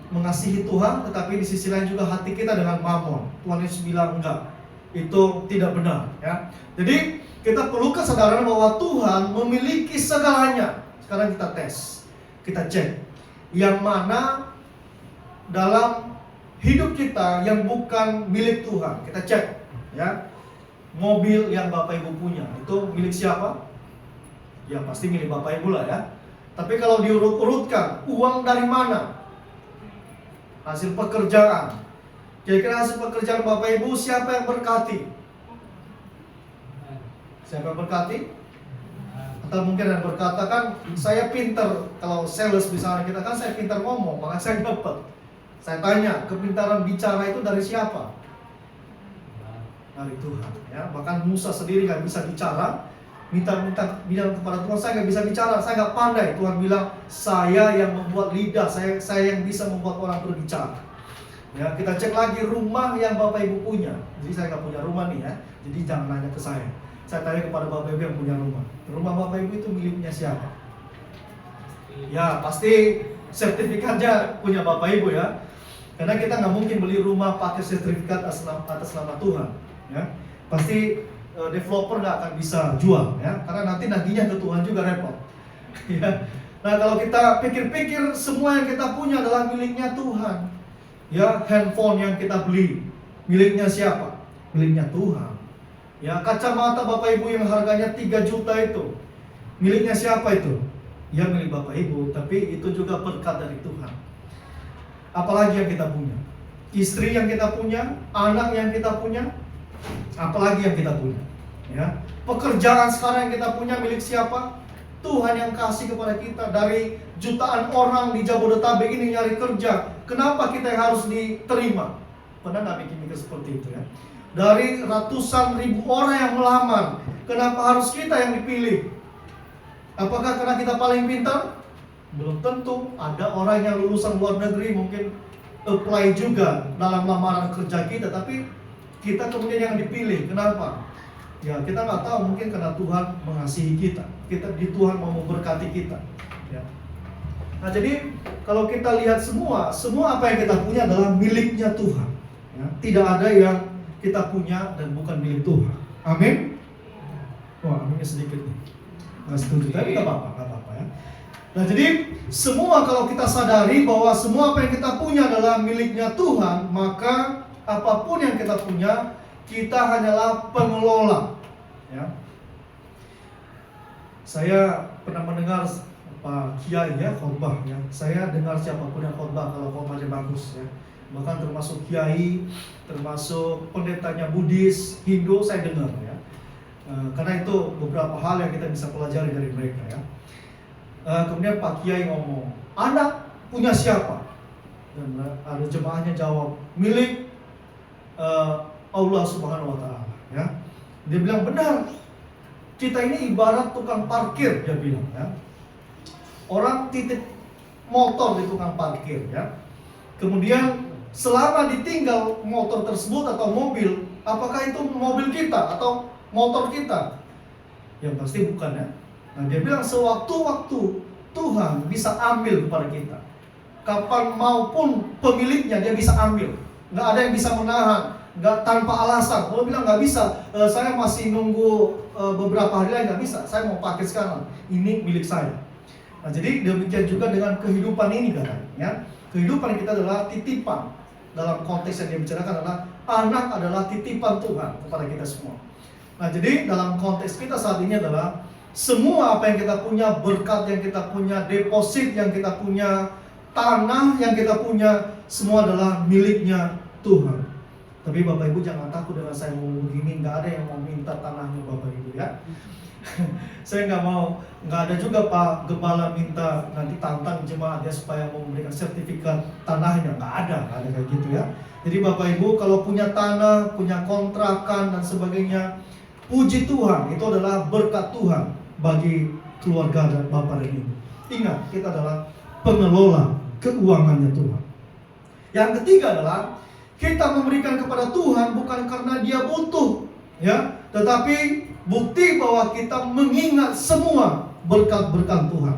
mengasihi Tuhan, tetapi di sisi lain juga hati kita dengan Mamon. Tuhan Yesus bilang enggak, itu tidak benar ya. Jadi kita perlu kesadaran bahwa Tuhan memiliki segalanya. Sekarang kita tes, kita cek yang mana dalam hidup kita yang bukan milik Tuhan. Kita cek ya. Mobil yang Bapak Ibu punya itu milik siapa? Ya pasti milik Bapak Ibu lah ya. Tapi kalau diurut-urutkan, uang dari mana? Hasil pekerjaan, Kira-kira hasil pekerjaan Bapak Ibu siapa yang berkati? Siapa yang berkati? Atau mungkin yang berkata kan, saya pinter, kalau sales misalnya kita kan saya pinter ngomong, maka saya dapat. Saya tanya, kepintaran bicara itu dari siapa? Dari Tuhan. Ya, bahkan Musa sendiri nggak bisa bicara, minta bilang kepada Tuhan, saya nggak bisa bicara, saya nggak pandai. Tuhan bilang, saya yang membuat lidah, saya yang bisa membuat orang berbicara. Ya, kita cek lagi rumah yang Bapak Ibu punya. Jadi saya nggak punya rumah nih ya, jadi jangan nanya ke saya. Saya tanya kepada Bapak Ibu yang punya rumah. Rumah Bapak Ibu itu miliknya siapa? Ya pasti sertifikatnya punya Bapak Ibu ya. Karena kita nggak mungkin beli rumah pakai sertifikat atas nama Tuhan. Ya, pasti developer nggak akan bisa jual ya. Karena nanti naginya ke Tuhan juga repot. Ya. Nah kalau kita pikir-pikir semua yang kita punya adalah miliknya Tuhan. Ya, handphone yang kita beli miliknya siapa? Miliknya Tuhan. Ya, kacamata Bapak Ibu yang harganya 3 juta itu miliknya siapa itu? Ya milik Bapak Ibu, tapi itu juga berkat dari Tuhan. Apalagi yang kita punya? Istri yang kita punya, anak yang kita punya, apalagi yang kita punya? Ya, pekerjaan sekarang yang kita punya milik siapa? Tuhan yang kasih kepada kita. Dari jutaan orang di Jabodetabek ini nyari kerja, kenapa kita yang harus diterima? Pernah nggak mikir seperti itu ya? Dari ratusan ribu orang yang melamar, kenapa harus kita yang dipilih? Apakah karena kita paling pintar? Belum tentu. Ada orang yang lulusan luar negeri mungkin apply juga dalam lamaran kerja kita, tapi kita kemudian yang dipilih. Kenapa? Ya kita nggak tahu, mungkin karena Tuhan mengasihi kita. Tuhan mau memberkati kita. Ya. Nah jadi kalau kita lihat semua apa yang kita punya adalah miliknya Tuhan. Ya. Tidak ada yang kita punya dan bukan milik Tuhan. Amin. Wah, aminnya sedikit nih. Nggak setuju, tapi nggak apa-apa ya. Nah jadi semua kalau kita sadari bahwa semua apa yang kita punya adalah miliknya Tuhan, maka apapun yang kita punya, kita hanyalah pengelola. Ya. Saya pernah mendengar Pak Kiai ya khotbah ya. Saya dengar siapapun yang khotbah kalau khotbahnya bagus ya. Bahkan termasuk kiai, termasuk pendetanya Buddhis, Hindu, saya dengar ya. Karena itu beberapa hal yang kita bisa pelajari dari mereka ya. Kemudian Pak Kiai ngomong, anak punya siapa? Dan ada jemaahnya jawab, milik Allah Subhanahu Wa Taala. Ya, dia bilang benar. Kita ini ibarat tukang parkir, dia bilang. Ya. Orang titip motor di tukang parkir. Ya. Kemudian selama ditinggal motor tersebut atau mobil, apakah itu mobil kita atau motor kita? Yang pasti bukan ya. Nah dia bilang sewaktu-waktu Tuhan bisa ambil kepada kita. Kapan maupun pemiliknya dia bisa ambil. Nggak ada yang bisa menahan, nggak tanpa alasan. Kalau bilang nggak bisa, saya masih nunggu beberapa hari lagi, nggak bisa. Saya mau pakai sekarang. Ini milik saya. Nah jadi demikian juga dengan kehidupan ini kan. Ya. Kehidupan kita adalah titipan. Dalam konteks yang dia bicarakan adalah anak adalah titipan Tuhan kepada kita semua. Nah jadi dalam konteks kita saat ini adalah semua apa yang kita punya, berkat yang kita punya, deposit yang kita punya, tanah yang kita punya, semua adalah miliknya Tuhan. Tapi Bapak Ibu jangan takut dengan saya ngomong begini, nggak ada yang mau minta tanahnya Bapak Ibu ya. Saya nggak ada juga Pak Gembala minta nanti tantang jemaat ya supaya mau memberikan sertifikat tanahnya, nggak ada kayak gitu ya. Jadi Bapak Ibu kalau punya tanah, punya kontrakan dan sebagainya, puji Tuhan, itu adalah berkat Tuhan bagi keluarga dan Bapak dan Ibu. Ingat, kita adalah pengelola keuangannya Tuhan. Yang ketiga adalah kita memberikan kepada Tuhan bukan karena Dia butuh, ya, tetapi bukti bahwa kita mengingat semua berkat-berkat Tuhan.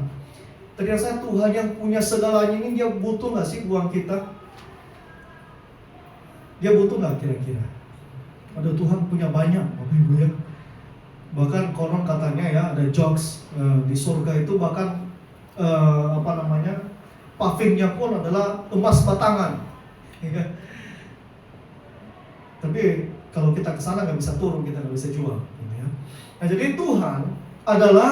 Ternyata Tuhan yang punya segalanya ini, Dia butuh nggak sih uang kita? Dia butuh nggak kira-kira? Ada Tuhan punya banyak, Bapak Ibu ya. Bahkan konon katanya ya ada jokes di surga itu bahkan pavingnya pun adalah emas batangan. Ya. Tapi kalau kita ke sana nggak bisa turun, kita nggak bisa jual. Gitu ya. Nah jadi Tuhan adalah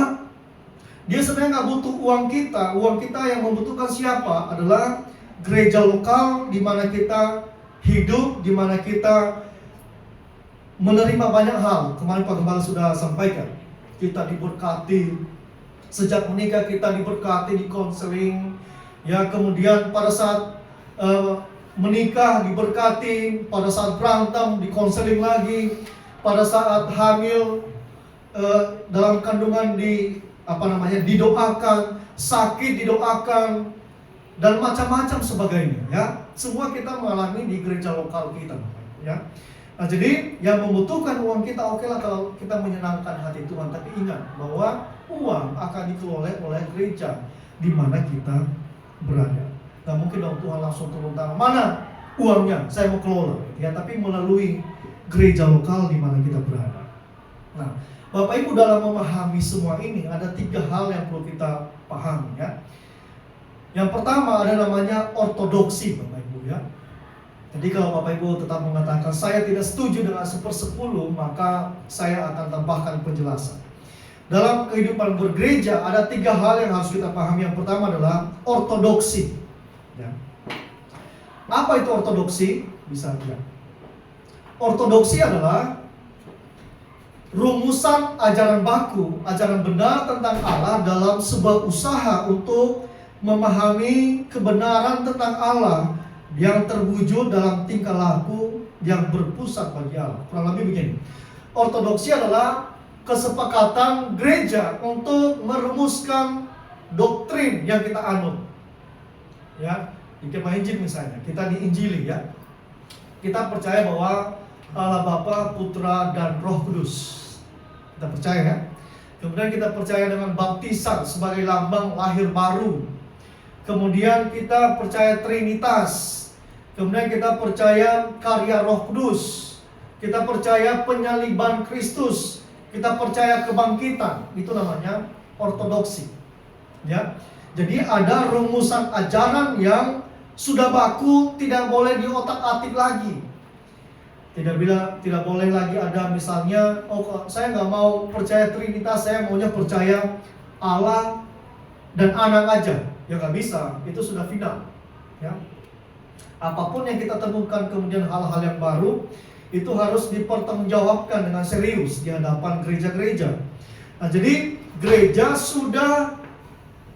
Dia sebenarnya nggak butuh uang kita. Uang kita yang membutuhkan siapa? Adalah gereja lokal di mana kita hidup di mana kita menerima banyak hal. Kemarin Pak Gembala sudah sampaikan, kita diberkati sejak menikah, kita diberkati di konseling, ya, kemudian pada saat menikah diberkati, pada saat berantem di konseling lagi, pada saat hamil dalam kandungan didoakan, sakit didoakan, dan macam-macam sebagainya, ya. Semua kita mengalami di gereja lokal kita, ya. Nah, jadi yang membutuhkan uang kita, oke lah kalau kita menyenangkan hati Tuhan, tapi ingat bahwa uang akan dikelola oleh gereja di mana kita berada. Nah, mungkin dong Tuhan langsung turun tangan, mana uangnya, saya mau kelola, ya, tapi melalui gereja lokal di mana kita berada. Nah, Bapak Ibu, dalam memahami semua ini ada 3 hal yang perlu kita pahami, ya. Yang pertama ada namanya ortodoksi, Bapak Ibu, ya. Jadi kalau Bapak Ibu tetap mengatakan saya tidak setuju dengan 1/10, maka saya akan tambahkan penjelasan. Dalam kehidupan bergereja ada 3 hal yang harus kita pahami. Yang pertama adalah ortodoksi, ya. Apa itu ortodoksi? Bisa lihat. Ortodoksi adalah rumusan ajaran baku, ajaran benar tentang Allah dalam sebuah usaha untuk memahami kebenaran tentang Allah yang terwujud dalam tingkah laku yang berpusat bagi Allah. Kurang lebih begini. Ortodoksi adalah kesepakatan gereja untuk merumuskan doktrin yang kita anut. Ya, di Kemah Injil misalnya, kita diinjili, ya. Kita percaya bahwa Allah Bapa, Putra, dan Roh Kudus. Kita percaya, ya. Kemudian kita percaya dengan baptisan sebagai lambang lahir baru. Kemudian kita percaya Trinitas. Kemudian kita percaya karya Roh Kudus. Kita percaya penyaliban Kristus. Kita percaya kebangkitan. Itu namanya ortodoksi, ya. Jadi ada rumusan ajaran yang sudah baku, tidak boleh diotak-atik lagi. Tidak boleh lagi ada misalnya, oh saya nggak mau percaya Trinitas, saya maunya percaya Allah dan Anak aja. Ya nggak bisa, itu sudah final, ya. Apapun yang kita temukan kemudian hal-hal yang baru, itu harus dipertanggungjawabkan dengan serius di hadapan gereja-gereja. Nah, jadi gereja sudah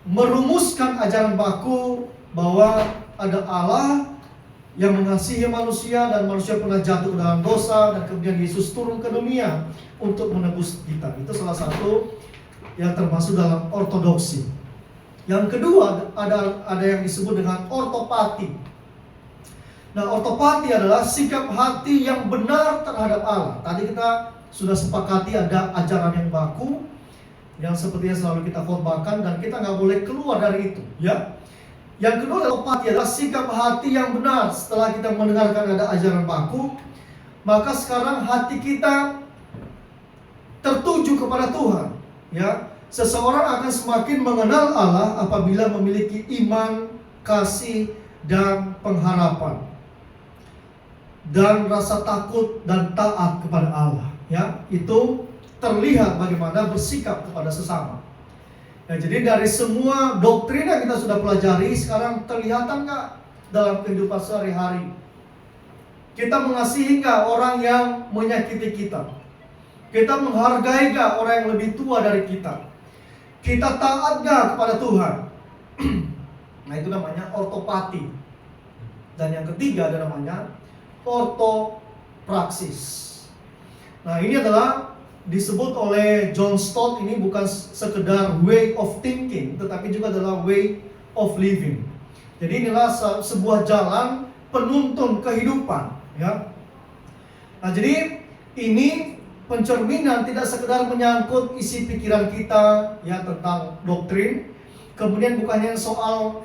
merumuskan ajaran baku bahwa ada Allah yang mengasihi manusia dan manusia pernah jatuh ke dalam dosa dan kemudian Yesus turun ke dunia untuk menebus kita. Itu salah satu yang termasuk dalam ortodoksi. Yang kedua ada yang disebut dengan ortopati. Nah, ortopati adalah sikap hati yang benar terhadap Allah. Tadi kita sudah sepakati ada ajaran yang baku yang sepertinya selalu kita khotbahkan dan kita nggak boleh keluar dari itu, ya. Yang kedua adalah ortopati, adalah sikap hati yang benar. Setelah kita mendengarkan ada ajaran baku, maka sekarang hati kita tertuju kepada Tuhan, ya. Seseorang akan semakin mengenal Allah apabila memiliki iman, kasih, dan pengharapan, dan rasa takut dan taat kepada Allah, ya. Itu terlihat bagaimana bersikap kepada sesama. Ya, jadi dari semua doktrin yang kita sudah pelajari, sekarang kelihatan nggak dalam kehidupan sehari-hari? Kita mengasihi nggak orang yang menyakiti kita? Kita menghargai nggak orang yang lebih tua dari kita? Kita taat nggak kepada Tuhan? Nah, itu namanya ortopati. Dan yang ketiga ada namanya ortopraksis. Nah, ini adalah disebut oleh John Stott, ini bukan sekedar way of thinking, tetapi juga adalah way of living. Jadi inilah sebuah jalan penuntun kehidupan, ya. Nah, jadi ini pencerminan tidak sekedar menyangkut isi pikiran kita, ya, tentang doktrin. Kemudian bukannya soal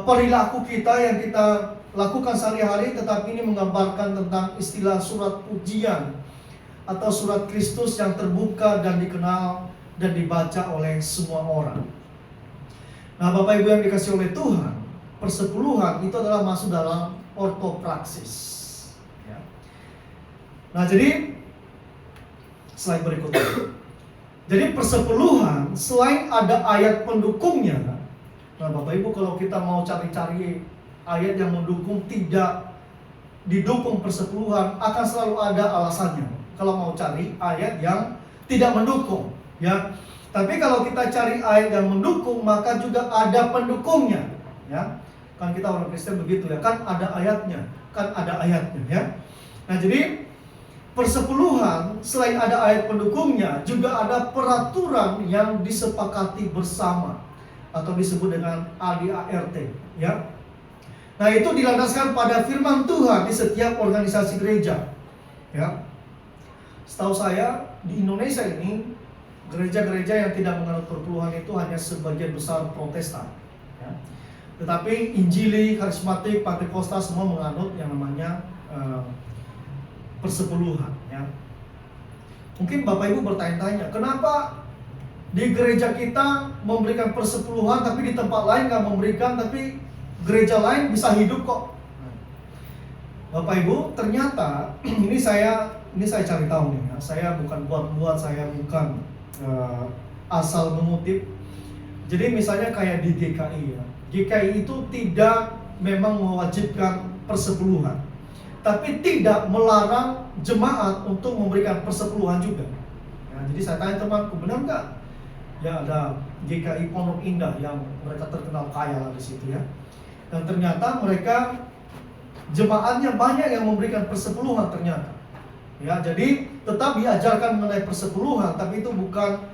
perilaku kita yang kita lakukan sehari-hari, tetapi ini menggambarkan tentang istilah surat pujian atau surat Kristus yang terbuka dan dikenal dan dibaca oleh semua orang. Nah, Bapak Ibu yang dikasihi oleh Tuhan, persepuluhan itu adalah masuk dalam ortopraksis, ya. Nah, jadi slide berikutnya. Jadi persepuluhan selain ada ayat pendukungnya. Nah, Bapak Ibu, kalau kita mau cari-cari ayat yang mendukung tidak didukung persepuluhan akan selalu ada alasannya. Kalau mau cari ayat yang tidak mendukung, ya. Tapi kalau kita cari ayat yang mendukung, maka juga ada pendukungnya, ya. Kan kita orang Kristen begitu ya, kan ada ayatnya, ya. Nah, jadi persepuluhan selain ada ayat pendukungnya, juga ada peraturan yang disepakati bersama atau disebut dengan ADART, ya. Nah, itu dilandaskan pada firman Tuhan di setiap organisasi gereja, ya. Setahu saya di Indonesia ini gereja-gereja yang tidak menganut perpuluhan itu hanya sebagian besar Protestan, ya. Tetapi Injili, Karismatik, Pentakosta semua menganut yang namanya persepuluhan, ya. Mungkin Bapak Ibu bertanya-tanya, kenapa di gereja kita memberikan persepuluhan tapi di tempat lain nggak memberikan, tapi gereja lain bisa hidup kok? Bapak Ibu, ternyata ini saya cari tahu nih, ya. Saya bukan buat-buat, saya bukan asal mengutip. Jadi misalnya kayak di GKI, ya. GKI itu tidak memang mewajibkan persepuluhan, tapi tidak melarang jemaat untuk memberikan persepuluhan juga. Ya, jadi saya tanya temanku, benar nggak? Ya, ada GKI Pondok Indah yang mereka terkenal kaya lah di situ, ya. Dan ternyata mereka jemaatnya banyak yang memberikan persepuluhan ternyata. Ya, jadi tetap diajarkan mengenai persepuluhan, tapi itu bukan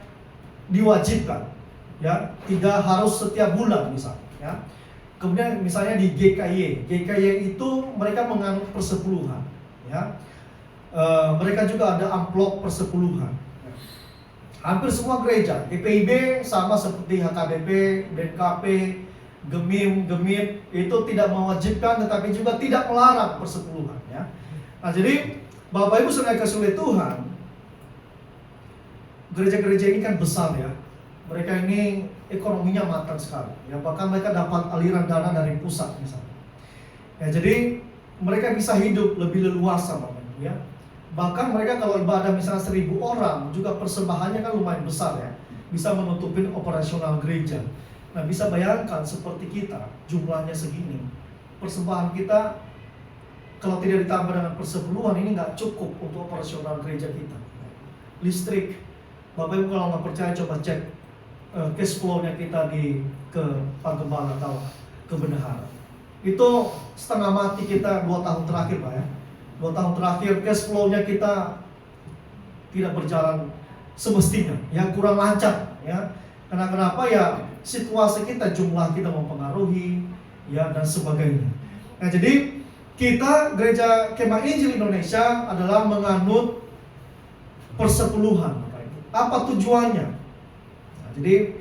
diwajibkan, ya. Tidak harus setiap bulan misalnya, ya. Kemudian misalnya di GKY itu mereka menganut persepuluhan, ya. Mereka juga ada amplop persepuluhan. Hampir semua gereja, GPIB sama seperti HKBP, BNKP, Gemim, itu tidak mewajibkan tetapi juga tidak melarang persepuluhan, ya. Nah, jadi Bapak Ibu saudara kasih oleh Tuhan, gereja-gereja ini kan besar, ya. Mereka ini ekonominya matang sekali, ya. Bahkan mereka dapat aliran dana dari pusat misalnya. Ya, jadi mereka bisa hidup lebih leluasa, Bapak Ibu, ya. Bahkan mereka kalau ibadah misalnya 1.000 orang, juga persembahannya kan lumayan besar, ya. Bisa menutupin operasional gereja. Nah, bisa bayangkan seperti kita, jumlahnya segini, persembahan kita kalau tidak ditambah dengan persepuluhan ini nggak cukup untuk operasional gereja kita. Listrik, Bapak Ibu kalau nggak percaya coba cek cash flow-nya kita ke Pagembala atau ke Bendahara. Itu setengah mati kita 2 tahun terakhir, Pak, ya. 2 tahun terakhir cash flow-nya kita tidak berjalan semestinya, ya, kurang lancar, ya. Karena kenapa? Ya, situasi kita, jumlah kita mempengaruhi, ya, dan sebagainya. Nah, jadi kita Gereja Kemah Injil Indonesia adalah menganut persepuluhan, Bapak Ibu. Apa tujuannya? Nah, jadi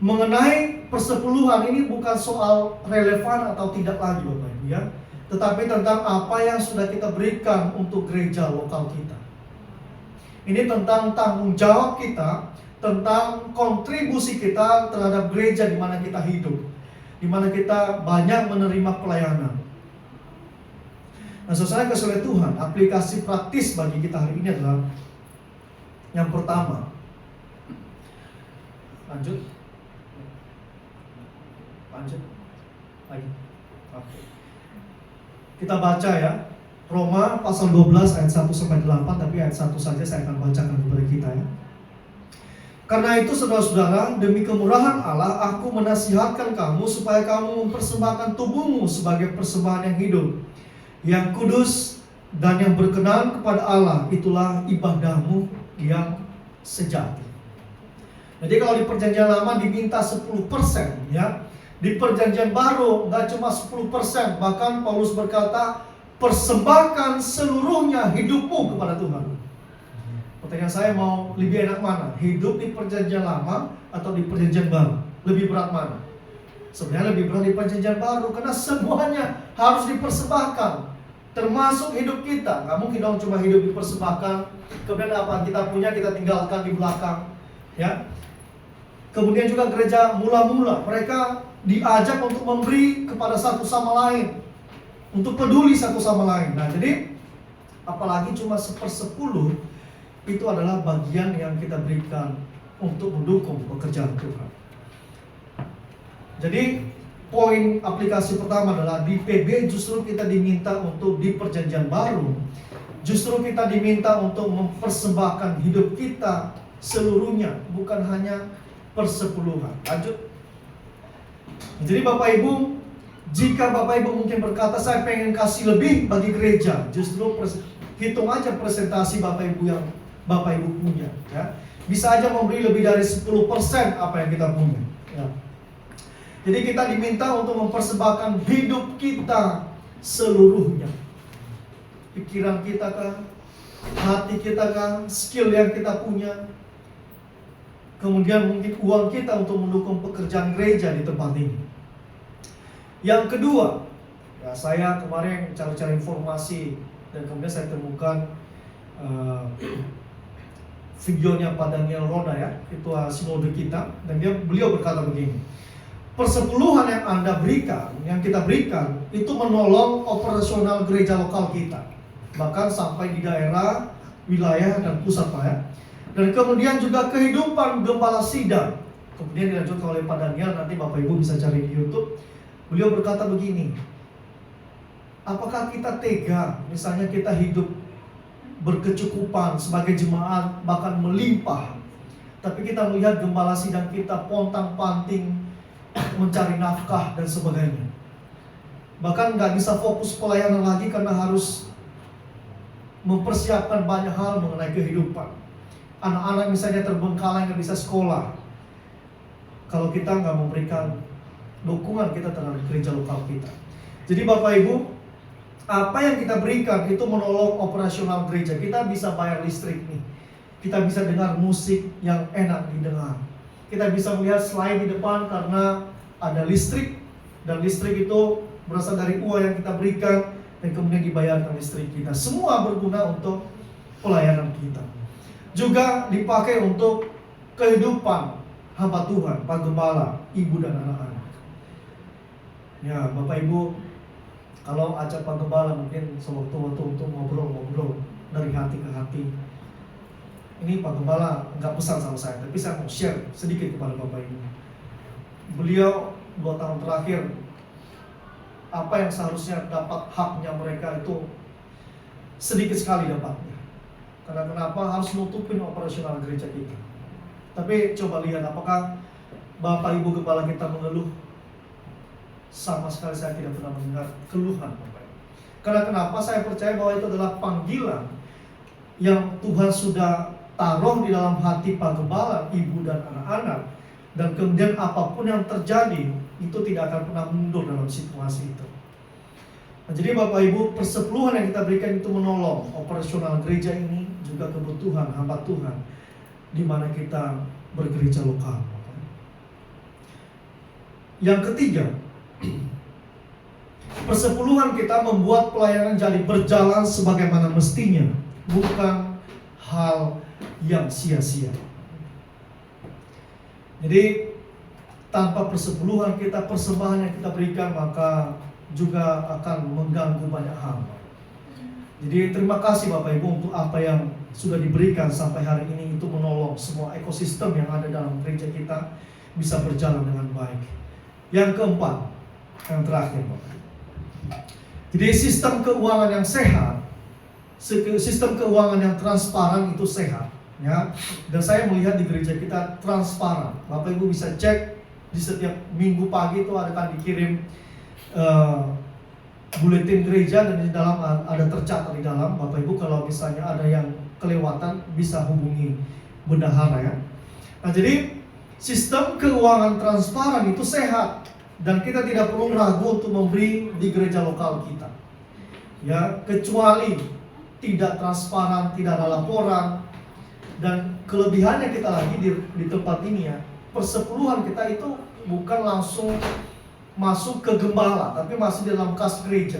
mengenai persepuluhan ini bukan soal relevan atau tidak lagi, Bapak Ibu, ya, tetapi tentang apa yang sudah kita berikan untuk gereja lokal kita. Ini tentang tanggung jawab kita, tentang kontribusi kita terhadap gereja di mana kita hidup, di mana kita banyak menerima pelayanan. Nah, saudara kasih oleh Tuhan, aplikasi praktis bagi kita hari ini adalah yang pertama. Lanjut lagi. Oke. Kita baca, ya, Roma pasal 12 ayat 1-8, tapi ayat 1 saja saya akan bacakan kepada kita, ya. Karena itu saudara-saudara, demi kemurahan Allah, aku menasihatkan kamu supaya kamu mempersembahkan tubuhmu sebagai persembahan yang hidup, yang kudus dan yang berkenan kepada Allah. Itulah ibadahmu yang sejati. Jadi kalau di perjanjian lama diminta 10%, ya. Di perjanjian baru nggak cuma 10%, bahkan Paulus berkata, persembahkan seluruhnya hidupmu kepada Tuhan. Pertanyaan saya, mau lebih enak mana? Hidup di perjanjian lama atau di perjanjian baru? Lebih berat mana? Sebenarnya lebih berat di perjanjian baru, karena semuanya harus dipersembahkan, termasuk hidup kita. Nggak mungkin dong cuma hidup dipersembahkan, kemudian apa kita punya kita tinggalkan di belakang, ya. Kemudian juga gereja mula-mula, mereka diajak untuk memberi kepada satu sama lain, untuk peduli satu sama lain. Nah, jadi apalagi cuma 1/10, itu adalah bagian yang kita berikan untuk mendukung pekerjaan Tuhan. Jadi poin aplikasi pertama adalah di PB justru kita diminta untuk di perjanjian baru, justru kita diminta untuk mempersembahkan hidup kita seluruhnya, bukan hanya persepuluhan. Lanjut. Jadi Bapak Ibu, jika Bapak Ibu mungkin berkata saya pengen kasih lebih bagi gereja, justru hitung aja presentasi Bapak Ibu yang Bapak Ibu punya, ya. Bisa aja memberi lebih dari 10% apa yang kita punya, ya. Jadi kita diminta untuk mempersembahkan hidup kita seluruhnya. Pikiran kita kah, hati kita kah, skill yang kita punya, kemudian mungkin uang kita untuk mendukung pekerjaan gereja di tempat ini. Yang kedua, ya, saya kemarin cari-cari informasi dan kemudian saya temukan videonya Pak Daniel Roda, ya, ketua sinode kita, dan beliau berkata begini, persepuluhan yang Anda berikan, yang kita berikan, itu menolong operasional gereja lokal kita, bahkan sampai di daerah, wilayah, dan pusat, Pak, ya. Dan kemudian juga kehidupan gembala sidang. Kemudian dilanjutkan oleh Pak Daniel, nanti Bapak Ibu bisa cari di YouTube. Beliau berkata begini, apakah kita tega, misalnya kita hidup berkecukupan sebagai jemaat, bahkan melimpah, tapi kita melihat gembala sidang kita pontang-panting mencari nafkah dan sebagainya, bahkan nggak bisa fokus pelayanan lagi karena harus mempersiapkan banyak hal mengenai kehidupan. Anak-anak misalnya terbengkalai nggak bisa sekolah. Kalau kita nggak memberikan dukungan kita terhadap gereja lokal kita. Jadi Bapak Ibu, apa yang kita berikan itu menolong operasional gereja. Kita bisa bayar listrik nih, kita bisa dengar musik yang enak didengar, kita bisa melihat slide di depan karena ada listrik, dan listrik itu berasal dari uang yang kita berikan dan kemudian dibayarkan listrik kita. Semua berguna untuk pelayanan kita. Juga dipakai untuk kehidupan hamba Tuhan, Pak Gembala, Ibu dan anak-anak. Ya, Bapak Ibu, kalau ajak Pak Gembala mungkin sewaktu-waktu untuk ngobrol-ngobrol dari hati ke hati. Ini Pak Gembala nggak pesan sama saya, tapi saya mau share sedikit kepada Bapak Ibu. Beliau 2 tahun terakhir, apa yang seharusnya dapat haknya mereka itu sedikit sekali dapatnya. Karena kenapa? Harus nutupin operasional gereja kita. Tapi coba lihat apakah Bapak Ibu Gembala kita mengeluh. Sama sekali saya tidak pernah mendengar keluhan Bapak Ibu. Karena kenapa? Saya percaya bahwa itu adalah panggilan yang Tuhan sudah taruh di dalam hati Pak Gembala, Ibu dan anak-anak. Dan kemudian apapun yang terjadi itu tidak akan pernah mundur dalam situasi itu. Nah, jadi Bapak Ibu, persepuluhan yang kita berikan itu menolong operasional gereja ini, juga kebutuhan hamba Tuhan di mana kita bergereja lokal. Yang ketiga, persepuluhan kita membuat pelayanan jadi berjalan sebagaimana mestinya, bukan hal yang sia-sia. Jadi tanpa persepuluhan kita, persembahan yang kita berikan, maka juga akan mengganggu banyak hal. Jadi terima kasih Bapak Ibu untuk apa yang sudah diberikan sampai hari ini, itu menolong semua ekosistem yang ada dalam gereja kita bisa berjalan dengan baik. Yang keempat, yang terakhir Bapak. Jadi sistem keuangan yang sehat, sistem keuangan yang transparan itu sehat, ya. Dan saya melihat di gereja kita transparan. Bapak Ibu bisa cek di setiap minggu pagi itu akan dikirim buletin gereja, dan di dalam ada tercatat di dalam. Bapak Ibu kalau misalnya ada yang kelewatan bisa hubungi bendahara, ya. Nah, jadi sistem keuangan transparan itu sehat, dan kita tidak perlu ragu untuk memberi di gereja lokal kita, ya, kecuali tidak transparan, tidak ada laporan. Dan kelebihannya kita lagi di tempat ini, ya, persepuluhan kita itu bukan langsung masuk ke gembala, tapi masih dalam kas gereja.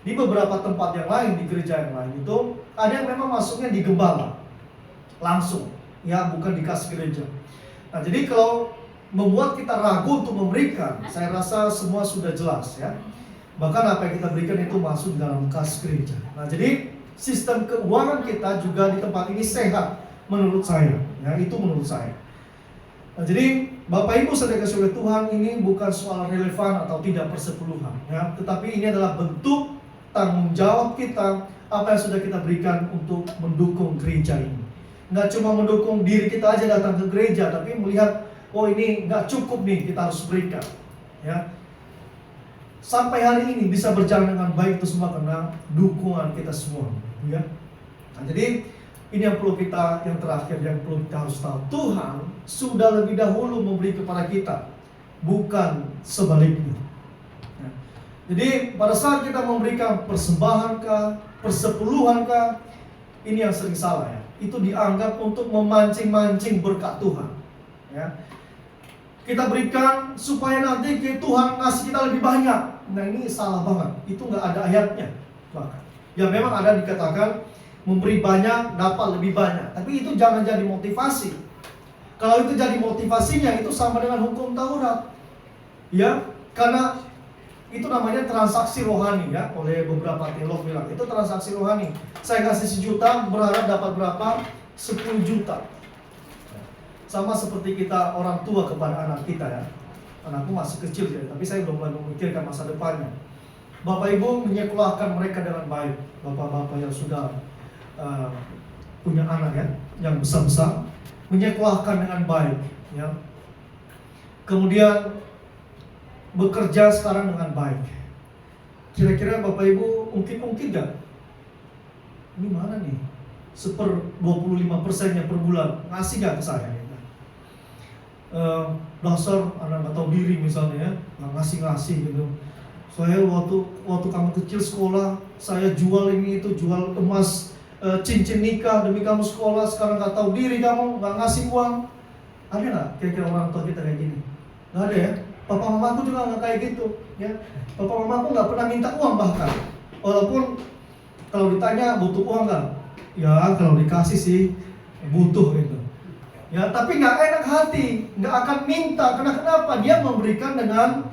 Di beberapa tempat yang lain, di gereja yang lain itu ada yang memang masuknya di gembala langsung, ya, bukan di kas gereja. Nah, jadi kalau membuat kita ragu untuk memberikan, saya rasa semua sudah jelas, ya. Bahkan apa yang kita berikan itu masuk dalam kas gereja. Nah, jadi sistem keuangan kita juga di tempat ini sehat menurut saya, ya, itu menurut saya. Nah, jadi Bapak Ibu saudara kasih oleh Tuhan, ini bukan soal relevan atau tidak persepuluhan, ya, tetapi ini adalah bentuk tanggung jawab kita apa yang sudah kita berikan untuk mendukung gereja ini. Nggak cuma mendukung diri kita aja datang ke gereja, tapi melihat, oh ini nggak cukup nih, kita harus berikan, ya. Sampai hari ini bisa berjalan dengan baik itu semua karena dukungan kita semua, ya. Nah, jadi ini yang perlu kita, yang terakhir yang perlu kita harus tahu, Tuhan sudah lebih dahulu memberi kepada kita, bukan sebaliknya. Ya. Jadi pada saat kita memberikan persembahan kah, persepuluhan kah, ini yang sering salah, ya. Itu dianggap untuk memancing-mancing berkat Tuhan, ya. Kita berikan supaya nanti Tuhan ngasih kita lebih banyak. Nah ini salah banget, itu nggak ada ayatnya bahkan. Ya memang ada dikatakan memberi banyak dapat lebih banyak, tapi itu jangan jadi motivasi. Kalau itu jadi motivasinya, itu sama dengan hukum Taurat, ya, karena itu namanya transaksi rohani, ya. Oleh beberapa teolog bilang itu transaksi rohani. Saya kasih 1 juta berharap dapat berapa? 10 juta. Sama seperti kita orang tua kepada anak kita, ya. Anakku masih kecil, ya, tapi saya belum mulai memikirkan masa depannya. Bapak Ibu menyekolahkan mereka dengan baik. Bapak-bapak yang sudah punya anak, ya, yang besar-besar, menyekolahkan dengan baik, ya. Kemudian bekerja sekarang dengan baik. Kira-kira Bapak Ibu ungkit-ungkit gak? Ini mana nih? 25%-nya per bulan ngasih gak ke saya? Dasar anak gak tahu diri misalnya, ya, nggak ngasih-ngasih gitu. Saya waktu kamu kecil sekolah, saya jual ini itu, jual emas, cincin nikah demi kamu sekolah, sekarang gak tahu diri kamu, gak ngasih uang. Ada gak kira-kira orang tua kita kayak gini? Gak ada, ya. Papa mamaku juga gak kayak gitu, ya. Papa mamaku gak pernah minta uang bahkan. Walaupun kalau ditanya butuh uang gak? Ya kalau dikasih sih butuh gitu, ya. Tapi gak enak hati, gak akan minta. Karena kenapa? Dia memberikan dengan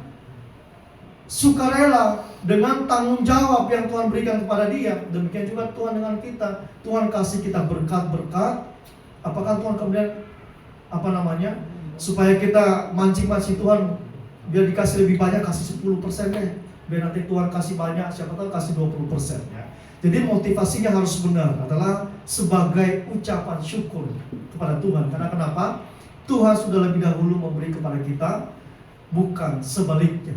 sukarela, dengan tanggung jawab yang Tuhan berikan kepada dia. Demikian juga Tuhan dengan kita. Tuhan kasih kita berkat-berkat. Apakah Tuhan kemudian supaya kita mancing-mancing Tuhan, biar dikasih lebih banyak, kasih 10% deh, biar nanti Tuhan kasih banyak, siapa tahu kasih 20%, ya. Jadi motivasinya harus benar, adalah sebagai ucapan syukur kepada Tuhan. Karena kenapa? Tuhan sudah lebih dahulu memberi kepada kita, bukan sebaliknya.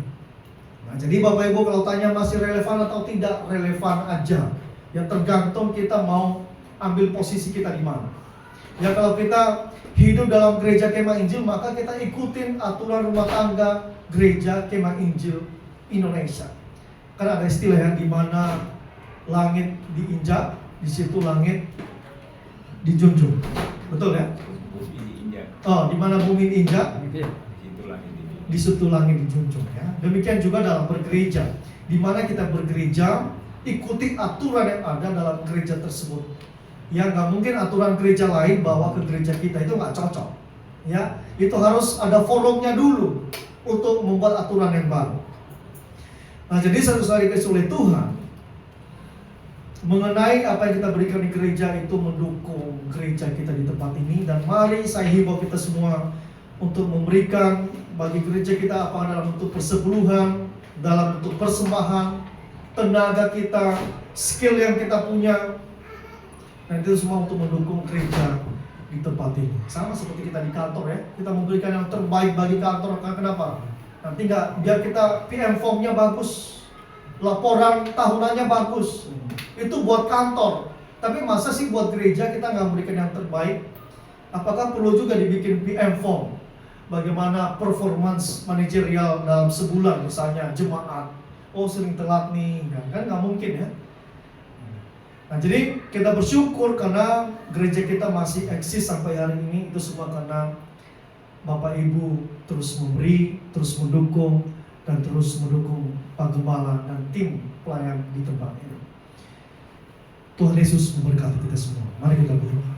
Nah, jadi Bapak Ibu kalau tanya masih relevan atau tidak, relevan aja. Yang tergantung kita mau ambil posisi kita di mana. Ya kalau kita hidup dalam gereja Kemah Injil, maka kita ikutin aturan rumah tangga gereja Kemah Injil Indonesia. Karena ada istilah yang di mana langit diinjak, di situ langit dijunjung. Betul, ya? Bumi diinjak. Oh, di mana bumi diinjak, di situ langit dijunjung, ya. Demikian juga dalam bergereja. Di mana kita bergereja, ikuti aturan yang ada dalam gereja tersebut. Ya nggak mungkin aturan gereja lain bawa ke gereja kita, itu nggak cocok. Ya, itu harus ada forumnya dulu untuk membuat aturan yang baru. Nah, jadi satu-satu dikasih oleh Tuhan mengenai apa yang kita berikan di gereja itu mendukung gereja kita di tempat ini. Dan mari saya himbau kita semua untuk memberikan bagi gereja kita, apa dalam bentuk persepuluhan, dalam bentuk persembahan, tenaga kita, skill yang kita punya. Dan itu semua untuk mendukung gereja di tempat ini. Sama seperti kita di kantor, ya. Kita memberikan yang terbaik bagi kantor. Kenapa? Nanti biar kita PM form-nya bagus, laporan tahunannya bagus. Itu buat kantor. Tapi masa sih buat gereja kita nggak memberikan yang terbaik? Apakah perlu juga dibikin PM form? Bagaimana performance manajerial dalam sebulan, misalnya jemaat. Oh sering telat nih, kan nggak mungkin, ya. Nah, jadi kita bersyukur karena gereja kita masih eksis sampai hari ini. Itu semua karena Bapak Ibu terus memberi, terus mendukung, dan terus mendukung Pak Gembala dan tim pelayan di tempat ini. Tuhan Yesus memberkati kita semua. Mari kita berdoa.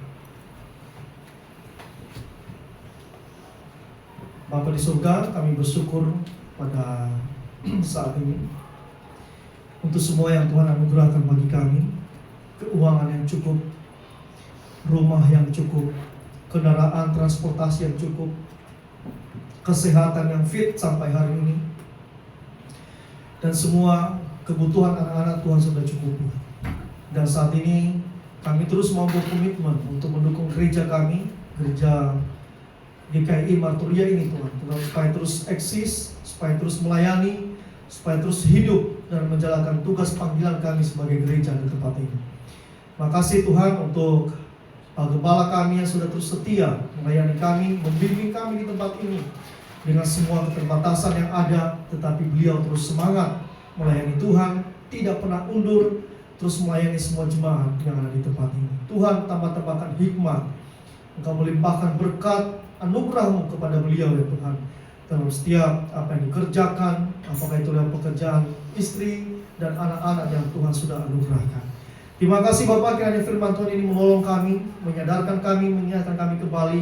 Bapa di surga, kami bersyukur pada saat ini untuk semua yang Tuhan anugerahkan bagi kami. Keuangan yang cukup, rumah yang cukup, kendaraan transportasi yang cukup, kesehatan yang fit sampai hari ini. Dan semua kebutuhan anak-anak Tuhan sudah cukupi. Dan saat ini kami terus mau berkomitmen untuk mendukung gereja kami, gereja GKI Marturia ini Tuhan, supaya terus eksis, supaya terus melayani, supaya terus hidup dan menjalankan tugas panggilan kami sebagai gereja di tempat ini. Makasih Tuhan untuk Pak Gembala kami yang sudah terus setia melayani kami, membimbing kami di tempat ini dengan semua keterbatasan yang ada, tetapi beliau terus semangat melayani Tuhan, tidak pernah undur, terus melayani semua jemaat yang ada di tempat ini. Tuhan, tambah-tambahkan hikmat, Engkau melimpahkan berkat anugerah-Mu kepada beliau ya Tuhan, dalam setiap apa yang dikerjakan, apakah itu dalam pekerjaan istri dan anak-anak yang Tuhan sudah anugerahkan. Terima kasih Bapak, kiranya firman Tuhan ini menolong kami, menyadarkan kami, mengingatkan kami kembali,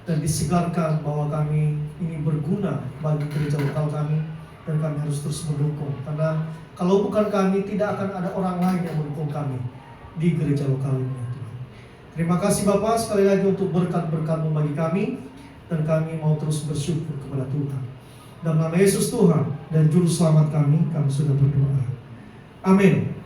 dan disegarkan bahwa kami ini berguna bagi gereja lokal kami, dan kami harus terus mendukung. Karena kalau bukan kami, tidak akan ada orang lain yang mendukung kami di gereja lokal ini. Terima kasih Bapak sekali lagi untuk berkat-berkat-Mu bagi kami, dan kami mau terus bersyukur kepada Tuhan. Dalam nama Yesus Tuhan dan Juru Selamat kami sudah berdoa. Amin.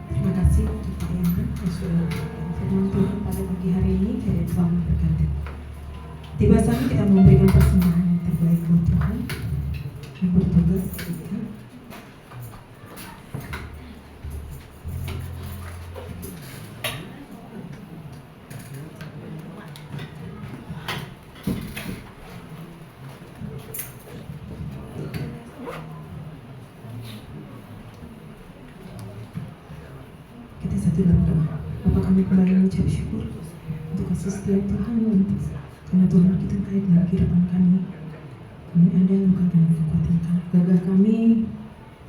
Terima kasih untuk Pak Yangan yang sudah memberikan firman Tuhan pada pagi hari ini. Kiranya Tuhan memberkati. Tiba saatnya kita memberikan persembahan yang terbaik buat Tuhan yang bertugas kita. Kita satu dalam doa. Bapa, kami kembali mengucap syukur untuk kasih setia Tuhan, karena Tuhan begitu baik dalam kehidupan kami. Kami ada bukan karena kekuatan gagah kami,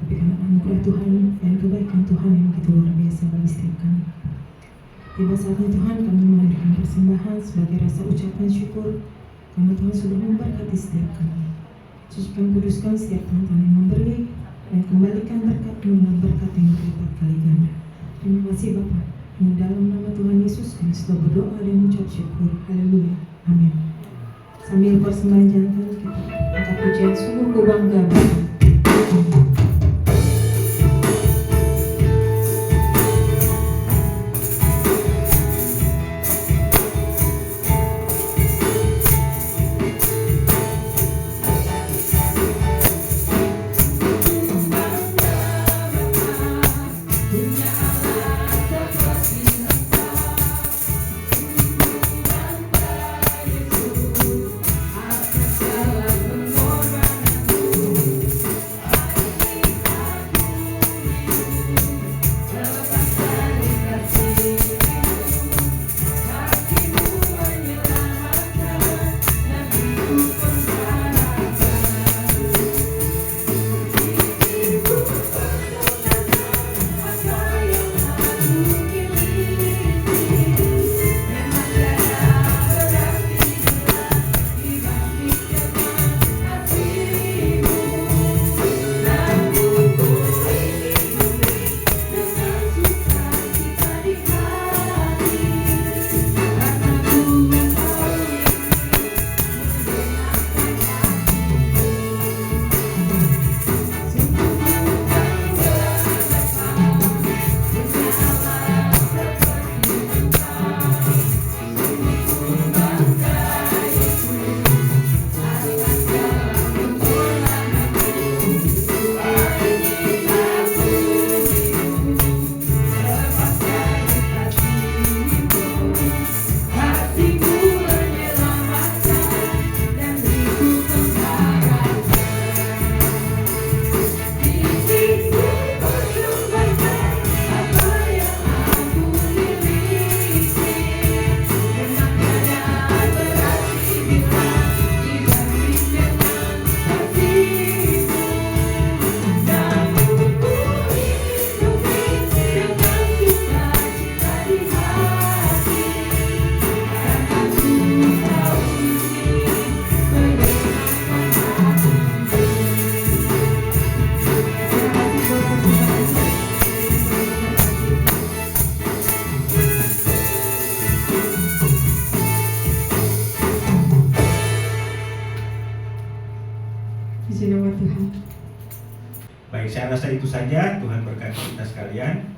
tapi karena anugerah Tuhan dan kebaikan Tuhan yang begitu luar biasa bagi setiap kami. Tiba saatnya Tuhan kami menghadirkan persembahan sebagai rasa ucapan syukur, karena Tuhan sudah memberkati setiap kami. Sucikan, kuduskan setiap Tuhan yang memberi, dan kembalikan berkat-Mu dengan berkat yang berlipat kali ganda. Terima kasih Bapa. Di dalam nama Tuhan Yesus kami sudah berdoa dan mengucap syukur. Haleluya. Amin. Sambil persembahan jangan kita angkat pujian sungguh ku bangga Bapa. rasa itu saja. Tuhan berkati kita sekalian.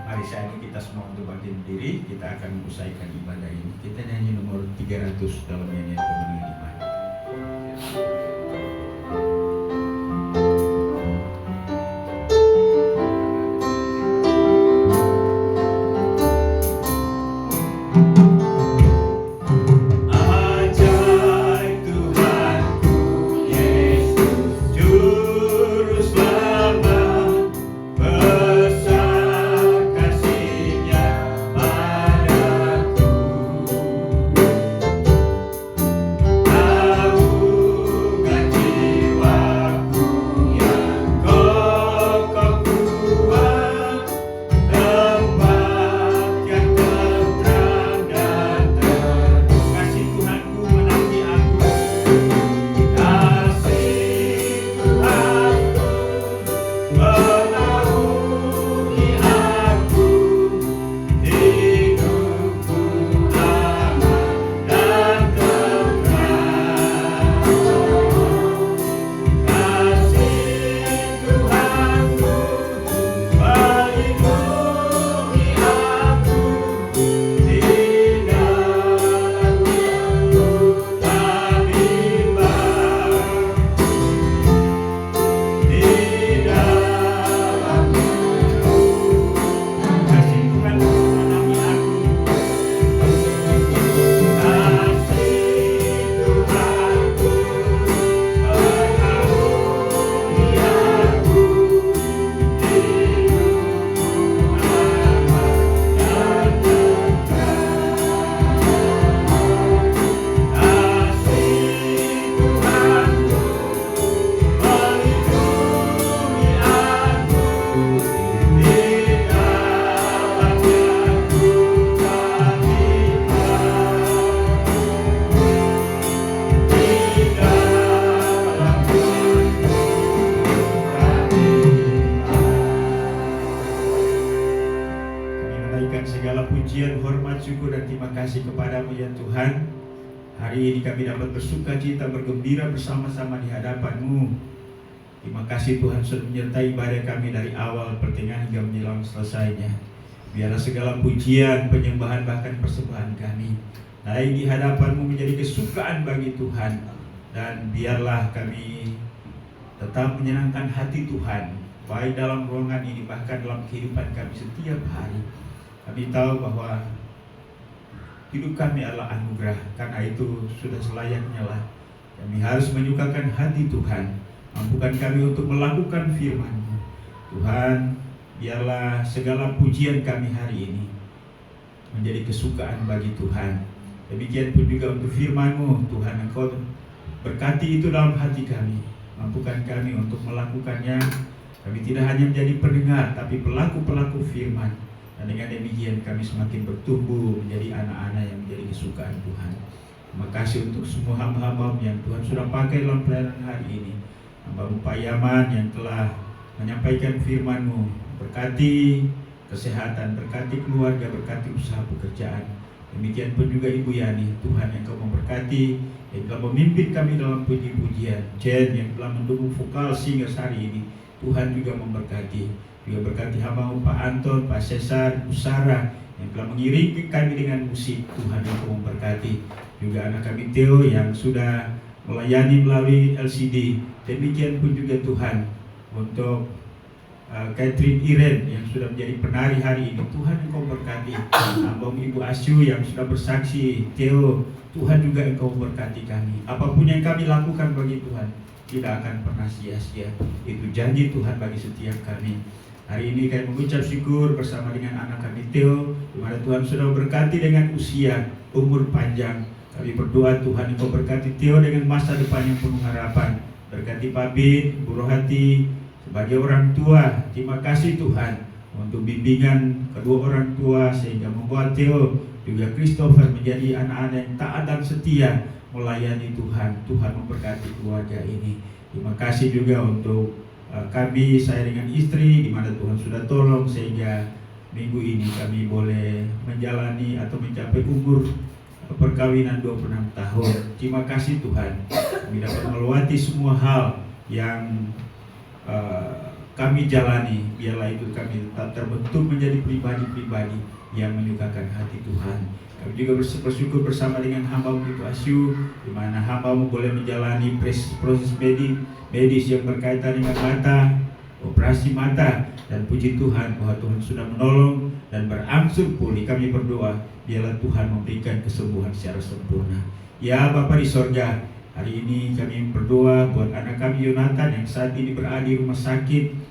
Mari saat ini kita semua untuk bangkit berdiri. Kita akan usaikan ibadah ini. Kita nyanyi nomor 300 dalam nyanyian kemenangan iman. Kasih kepadamu ya Tuhan. Hari ini kami dapat bersuka cita, bergembira bersama-sama di hadapan-Mu. Terima kasih Tuhan sudah menyertai ibadah kami dari awal, pertengahan hingga menjelang selesainya. Biarlah segala pujian, penyembahan, bahkan persembahan kami naik di hadapan-Mu menjadi kesukaan bagi Tuhan. Dan biarlah kami tetap menyenangkan hati Tuhan, baik dalam ruangan ini, bahkan dalam kehidupan kami setiap hari. Kami tahu bahwa hidup kami adalah anugerah, karena itu sudah selayaknya lah kami harus menyukakan hati Tuhan. Mampukan kami untuk melakukan firman-Mu. Tuhan, biarlah segala pujian kami hari ini menjadi kesukaan bagi Tuhan. Demikian pun juga untuk firman-Mu, Tuhan, Engkau berkati itu dalam hati kami. Mampukan kami untuk melakukannya. Kami tidak hanya menjadi pendengar, tapi pelaku-pelaku firman. Dan dengan demikian kami semakin bertumbuh menjadi anak-anak yang menjadi kesukaan Tuhan. Terima kasih untuk semua hamba-hamba yang Tuhan sudah pakai dalam pelayanan hari ini. Hamba-Mu Pak Yaman yang telah menyampaikan firman-Mu. Berkati kesehatan, berkati keluarga, berkati usaha pekerjaan. Demikian pun juga Ibu Yani. Tuhan yang Kau memberkati, yang telah memimpin kami dalam puji-pujian. Jen yang telah mendukung vokal sehingga hari ini. Tuhan juga memberkati. Juga berkati hamba-Mu Pak Anton, Pak Cesar, Bu Sarah yang telah mengiringi kami dengan musik. Tuhan yang Kau memberkati. Juga anak kami Theo yang sudah melayani melalui LCD. Demikian pun juga Tuhan untuk Catherine Iren yang sudah menjadi penari hari ini. Tuhan yang Kau berkati. Hamba-Mu Ibu Asyu yang sudah bersaksi. Theo, Tuhan juga yang Kau berkati kami. Apapun yang kami lakukan bagi Tuhan tidak akan pernah sia-sia. Itu janji Tuhan bagi setiap kami. Hari ini kami mengucap syukur bersama dengan anak kami Theo, di mana Tuhan sudah berkati dengan usia, umur panjang. Kami berdoa Tuhan Engkau berkati Theo dengan masa depan yang penuh harapan. Berkati Pak Bin, Bu Rohati, sebagai orang tua. Terima kasih Tuhan untuk bimbingan kedua orang tua sehingga membuat Theo juga Christopher menjadi anak-anak yang taat dan setia melayani Tuhan. Tuhan memberkati keluarga ini. Terima kasih juga untuk kami, saya dengan istri, di mana Tuhan sudah tolong sehingga minggu ini kami boleh menjalani atau mencapai umur perkawinan 26 tahun. Terima kasih Tuhan, kami dapat melewati semua hal yang kami jalani. Biarlah itu kami tetap terbentuk menjadi pribadi-pribadi yang menyukakan hati Tuhan. Kami juga bersyukur bersama dengan hamba-Mu itu Asyu, di mana hamba-Mu boleh menjalani proses medis yang berkaitan dengan mata, operasi mata, dan puji Tuhan bahwa Tuhan sudah menolong dan berangsur pulih. Kami berdoa biarlah Tuhan memberikan kesembuhan secara sempurna. Ya Bapa di sorga, hari ini kami berdoa buat anak kami Yonatan yang saat ini berada di rumah sakit,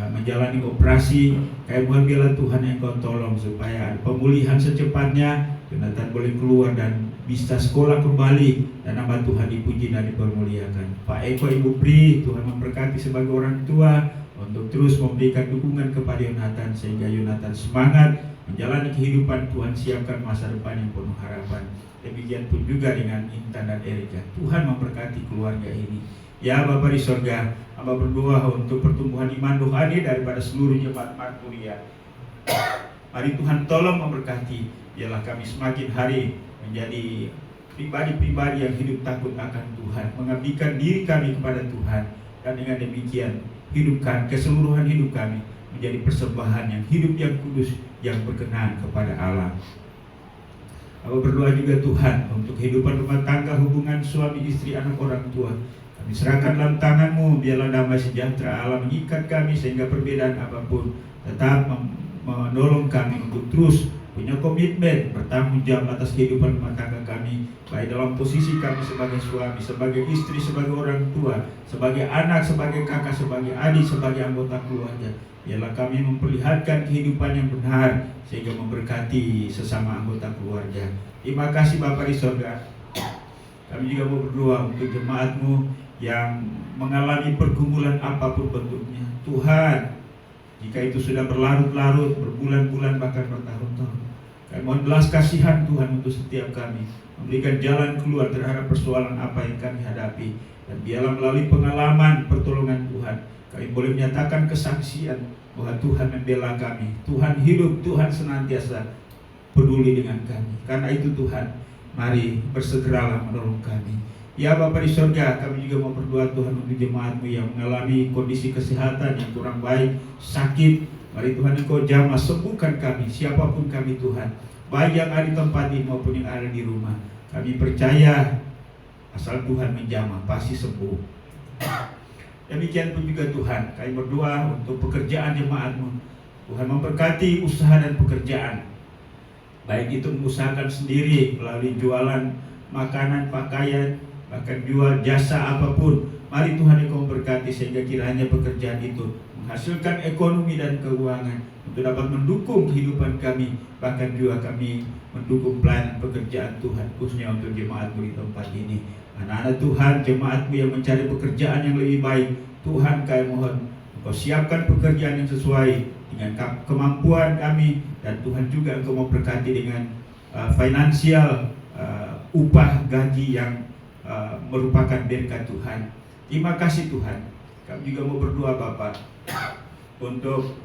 menjalani operasi. Kami mohon biarlah Tuhan yang Kau tolong supaya ada pemulihan secepatnya, Yonatan boleh keluar dan bisa sekolah kembali, dan nama Tuhan dipuji dan dipermuliakan. Pak Eko, Ibu Pri, Tuhan memberkati sebagai orang tua untuk terus memberikan dukungan kepada Yonatan sehingga Yonatan semangat menjalani kehidupan. Tuhan siapkan masa depan yang penuh harapan. Demikian pun juga dengan Intan dan Erika. Tuhan memberkati keluarga ini. Ya Bapa di sorga, hamba berdoa untuk pertumbuhan iman rohani daripada seluruh jemaat Markuria. Mari Tuhan tolong memberkati. Biarlah kami semakin hari menjadi pribadi-pribadi yang hidup takut akan Tuhan, mengabdikan diri kami kepada Tuhan, dan dengan demikian hidupkan keseluruhan hidup kami menjadi persembahan yang hidup, yang kudus, yang berkenan kepada Allah. Aku berdoa juga Tuhan untuk kehidupan rumah tangga, hubungan suami istri, anak orang tua. Kami serahkan dalam tangan-Mu, biarlah damai sejahtera Allah mengikat kami sehingga perbedaan apapun tetap menolong kami untuk terus punya komitmen bertanggung jawab atas kehidupan rumah tangga kami, baik dalam posisi kami sebagai suami, sebagai istri, sebagai orang tua, sebagai anak, sebagai kakak, sebagai adik, sebagai anggota keluarga. Biarlah kami memperlihatkan kehidupan yang benar sehingga memberkati sesama anggota keluarga. Terima kasih Bapa di sorga. Kami juga mau berdoa untuk jemaat-Mu yang mengalami pergumulan apapun bentuknya. Tuhan, jika itu sudah berlarut-larut, berbulan-bulan, bahkan bertahun-tahun, kami mohon belas kasihan Tuhan untuk setiap kami, memberikan jalan keluar terhadap persoalan apa yang kami hadapi. Dan biarlah melalui pengalaman pertolongan Tuhan, kami boleh menyatakan kesaksian bahwa Tuhan membela kami, Tuhan hidup, Tuhan senantiasa peduli dengan kami. Karena itu Tuhan, mari bersegeralah menolong kami. Ya Bapa di sorga, kami juga mau berdoa Tuhan untuk jemaat-Mu yang mengalami kondisi kesehatan yang kurang baik, sakit. Mari Tuhan Engkau jamah, sembuhkan kami, siapapun kami Tuhan, baik yang ada di tempat ini maupun yang ada di rumah. Kami percaya asal Tuhan menjamah pasti sembuh. Demikian pun juga Tuhan, kami berdoa untuk pekerjaan jemaat-Mu. Tuhan memberkati usaha dan pekerjaan, baik itu mengusahakan sendiri melalui jualan makanan, pakaian, bahkan jual jasa apapun. Mari Tuhan Engkau memberkati sehingga kiranya pekerjaan itu menghasilkan ekonomi dan keuangan untuk dapat mendukung kehidupan kami, bahkan juga kami mendukung pelayanan pekerjaan Tuhan, khususnya untuk jemaat-Mu di tempat ini. Anak-anak Tuhan, jemaat-Mu yang mencari pekerjaan yang lebih baik, Tuhan kami mohon Engkau siapkan pekerjaan yang sesuai dengan kemampuan kami, dan Tuhan juga Engkau memberkati dengan finansial, upah gaji yang merupakan berkat Tuhan. Terima kasih Tuhan. Kami juga mau berdoa Bapa untuk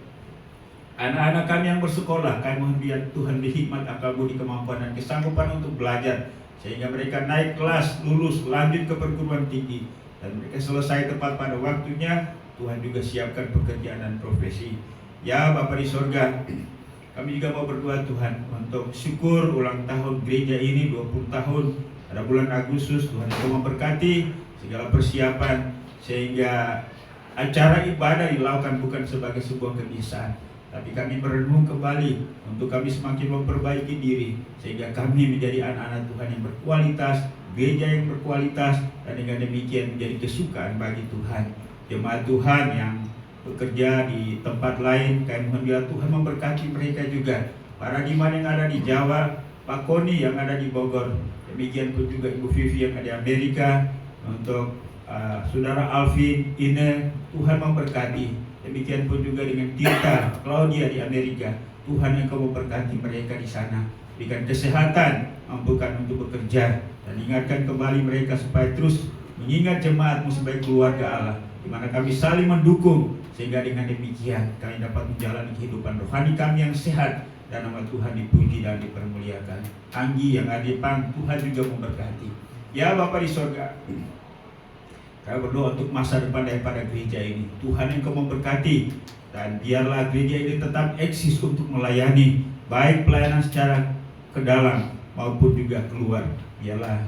anak-anak kami yang bersekolah. Kami mohon biar Tuhan beri hikmat, akal budi, kemampuan dan kesanggupan untuk belajar, sehingga mereka naik kelas, lulus, lanjut ke perguruan tinggi, dan mereka selesai tepat pada waktunya. Tuhan juga siapkan pekerjaan dan profesi. Ya Bapa di sorga, kami juga mau berdoa Tuhan untuk syukur ulang tahun gereja ini 20 tahun pada bulan Agustus. Tuhan Engkau memberkati segala persiapan sehingga acara ibadah dilakukan bukan sebagai sebuah kebiasaan, tapi kami merenung kembali untuk kami semakin memperbaiki diri sehingga kami menjadi anak-anak Tuhan yang berkualitas, gereja yang berkualitas, dan dengan demikian menjadi kesukaan bagi Tuhan. Jemaat Tuhan yang bekerja di tempat lain, kami mohon biar Tuhan memberkati mereka juga. Para Diman yang ada di Jawa, Pak Koni yang ada di Bogor, demikian pun juga Ibu Vivi yang ada di Amerika, untuk Saudara Alvin, Ine, Tuhan memberkati. Demikian pun juga dengan Tirta, Claudia di Amerika, Tuhan yang Kau memberkati mereka di sana. Berikan kesehatan, mampukan untuk bekerja, dan ingatkan kembali mereka supaya terus mengingat jemaat-Mu sebagai keluarga Allah, di mana kami saling mendukung, sehingga dengan demikian kami dapat menjalani kehidupan rohani kami yang sehat, dan nama Tuhan dipuji dan dipermuliakan. Anggi yang ada di Pang, Tuhan juga memberkati. Ya Bapa di sorga, Kami berdoa untuk masa depan daripada gereja ini. Tuhan Engkau memberkati, dan biarlah gereja ini tetap eksis untuk melayani, baik pelayanan secara ke dalam maupun juga keluar. Biarlah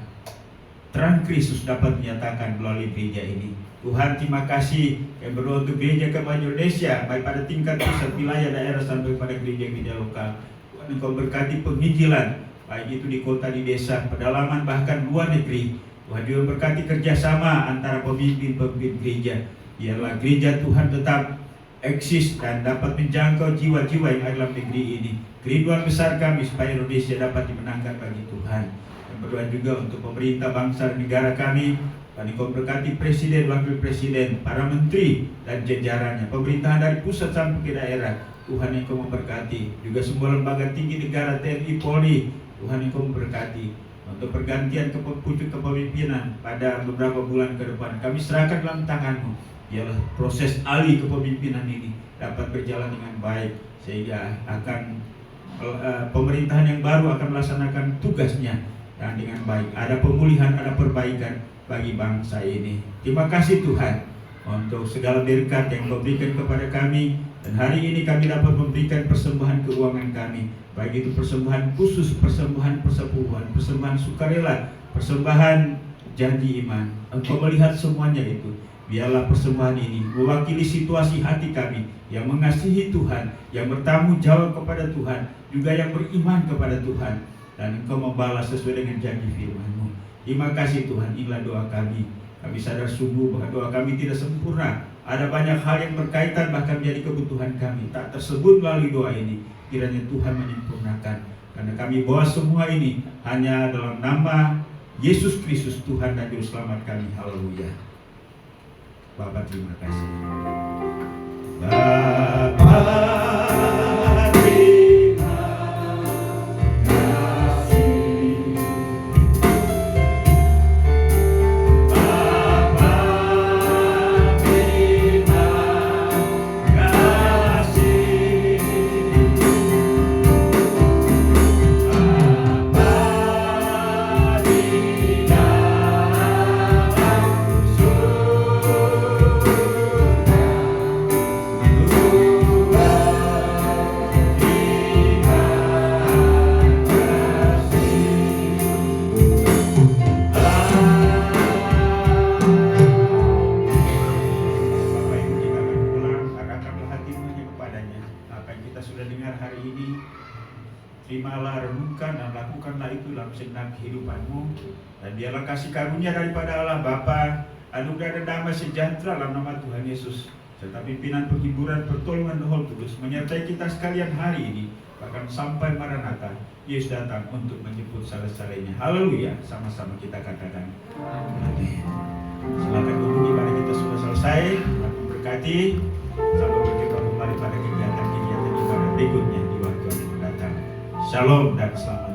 terang Kristus dapat dinyatakan melalui gereja ini. Tuhan, terima kasih. Kami berdoa untuk gereja Kemajuan Indonesia, baik pada tingkat pusat, wilayah, daerah, sampai pada gereja-gereja lokal. Tuhan Engkau berkati penginjilan, baik itu di kota, di desa, pedalaman, bahkan luar negeri. Tuhan juga berkati kerjasama antara pemimpin-pemimpin gereja. Biarlah gereja Tuhan tetap eksis dan dapat menjangkau jiwa-jiwa yang ada dalam negeri ini. Kerinduan besar kami supaya Indonesia dapat dimenangkan bagi Tuhan. Dan berdoa juga untuk pemerintah bangsa dan negara kami. Dan Engkau berkati presiden, wakil presiden, para menteri dan jajarannya, pemerintahan dari pusat sampai ke daerah. Tuhan Engkau memberkati. Juga semua lembaga tinggi negara, TNI, Polri. Tuhan Engkau memberkati. Untuk pergantian pucuk kepemimpinan pada beberapa bulan ke depan, kami serahkan dalam tangan-Mu. Biarlah proses alih kepemimpinan ini dapat berjalan dengan baik, sehingga akan pemerintahan yang baru akan melaksanakan tugasnya dan dengan baik. Ada pemulihan, ada perbaikan bagi bangsa ini. Terima kasih Tuhan untuk segala berkat yang Kau berikan kepada kami. Dan hari ini kami dapat memberikan persembahan keuangan kami, baik itu persembahan khusus, persembahan persepuluhan, persembahan sukarela, persembahan janji iman. Engkau melihat semuanya itu. Biarlah persembahan ini mewakili situasi hati kami yang mengasihi Tuhan, yang bertanggung jawab kepada Tuhan, juga yang beriman kepada Tuhan. Dan Engkau membalas sesuai dengan janji firman-Mu. Terima kasih Tuhan, inilah doa kami. Kami sadar sungguh bahwa doa kami tidak sempurna. Ada banyak hal yang berkaitan bahkan menjadi kebutuhan kami tak tersebut melalui doa ini. Kiranya Tuhan menyempurnakan. Karena kami bawa semua ini hanya dalam nama Yesus Kristus, Tuhan dan Juru Selamat kami. Haleluya. Bapa, terima kasih. Bapa, terima kasih. Bapa, terima kasih. Bapa di dalam surga, terimalah, renungkan dan lakukanlah itu dalam segenap kehidupanmu. Dan biarlah kasih karunia daripada Allah Bapa, anugerah dan damai sejahtera dalam nama Tuhan Yesus, serta pimpinan, penghiburan, pertolongan Roh Kudus menyertai kita sekalian hari ini, bahkan sampai Maranatha, Yesus datang untuk menjemput salah-salahnya. Haleluya. Sama-sama kita katakan amin. Silakan duduk, ibadah kita sudah selesai. Tuhan memberkati. Sampai berjumpa kembali pada kegiatan-kegiatan ibadah berikutnya di waktu yang mendatang. Shalom dan selamat.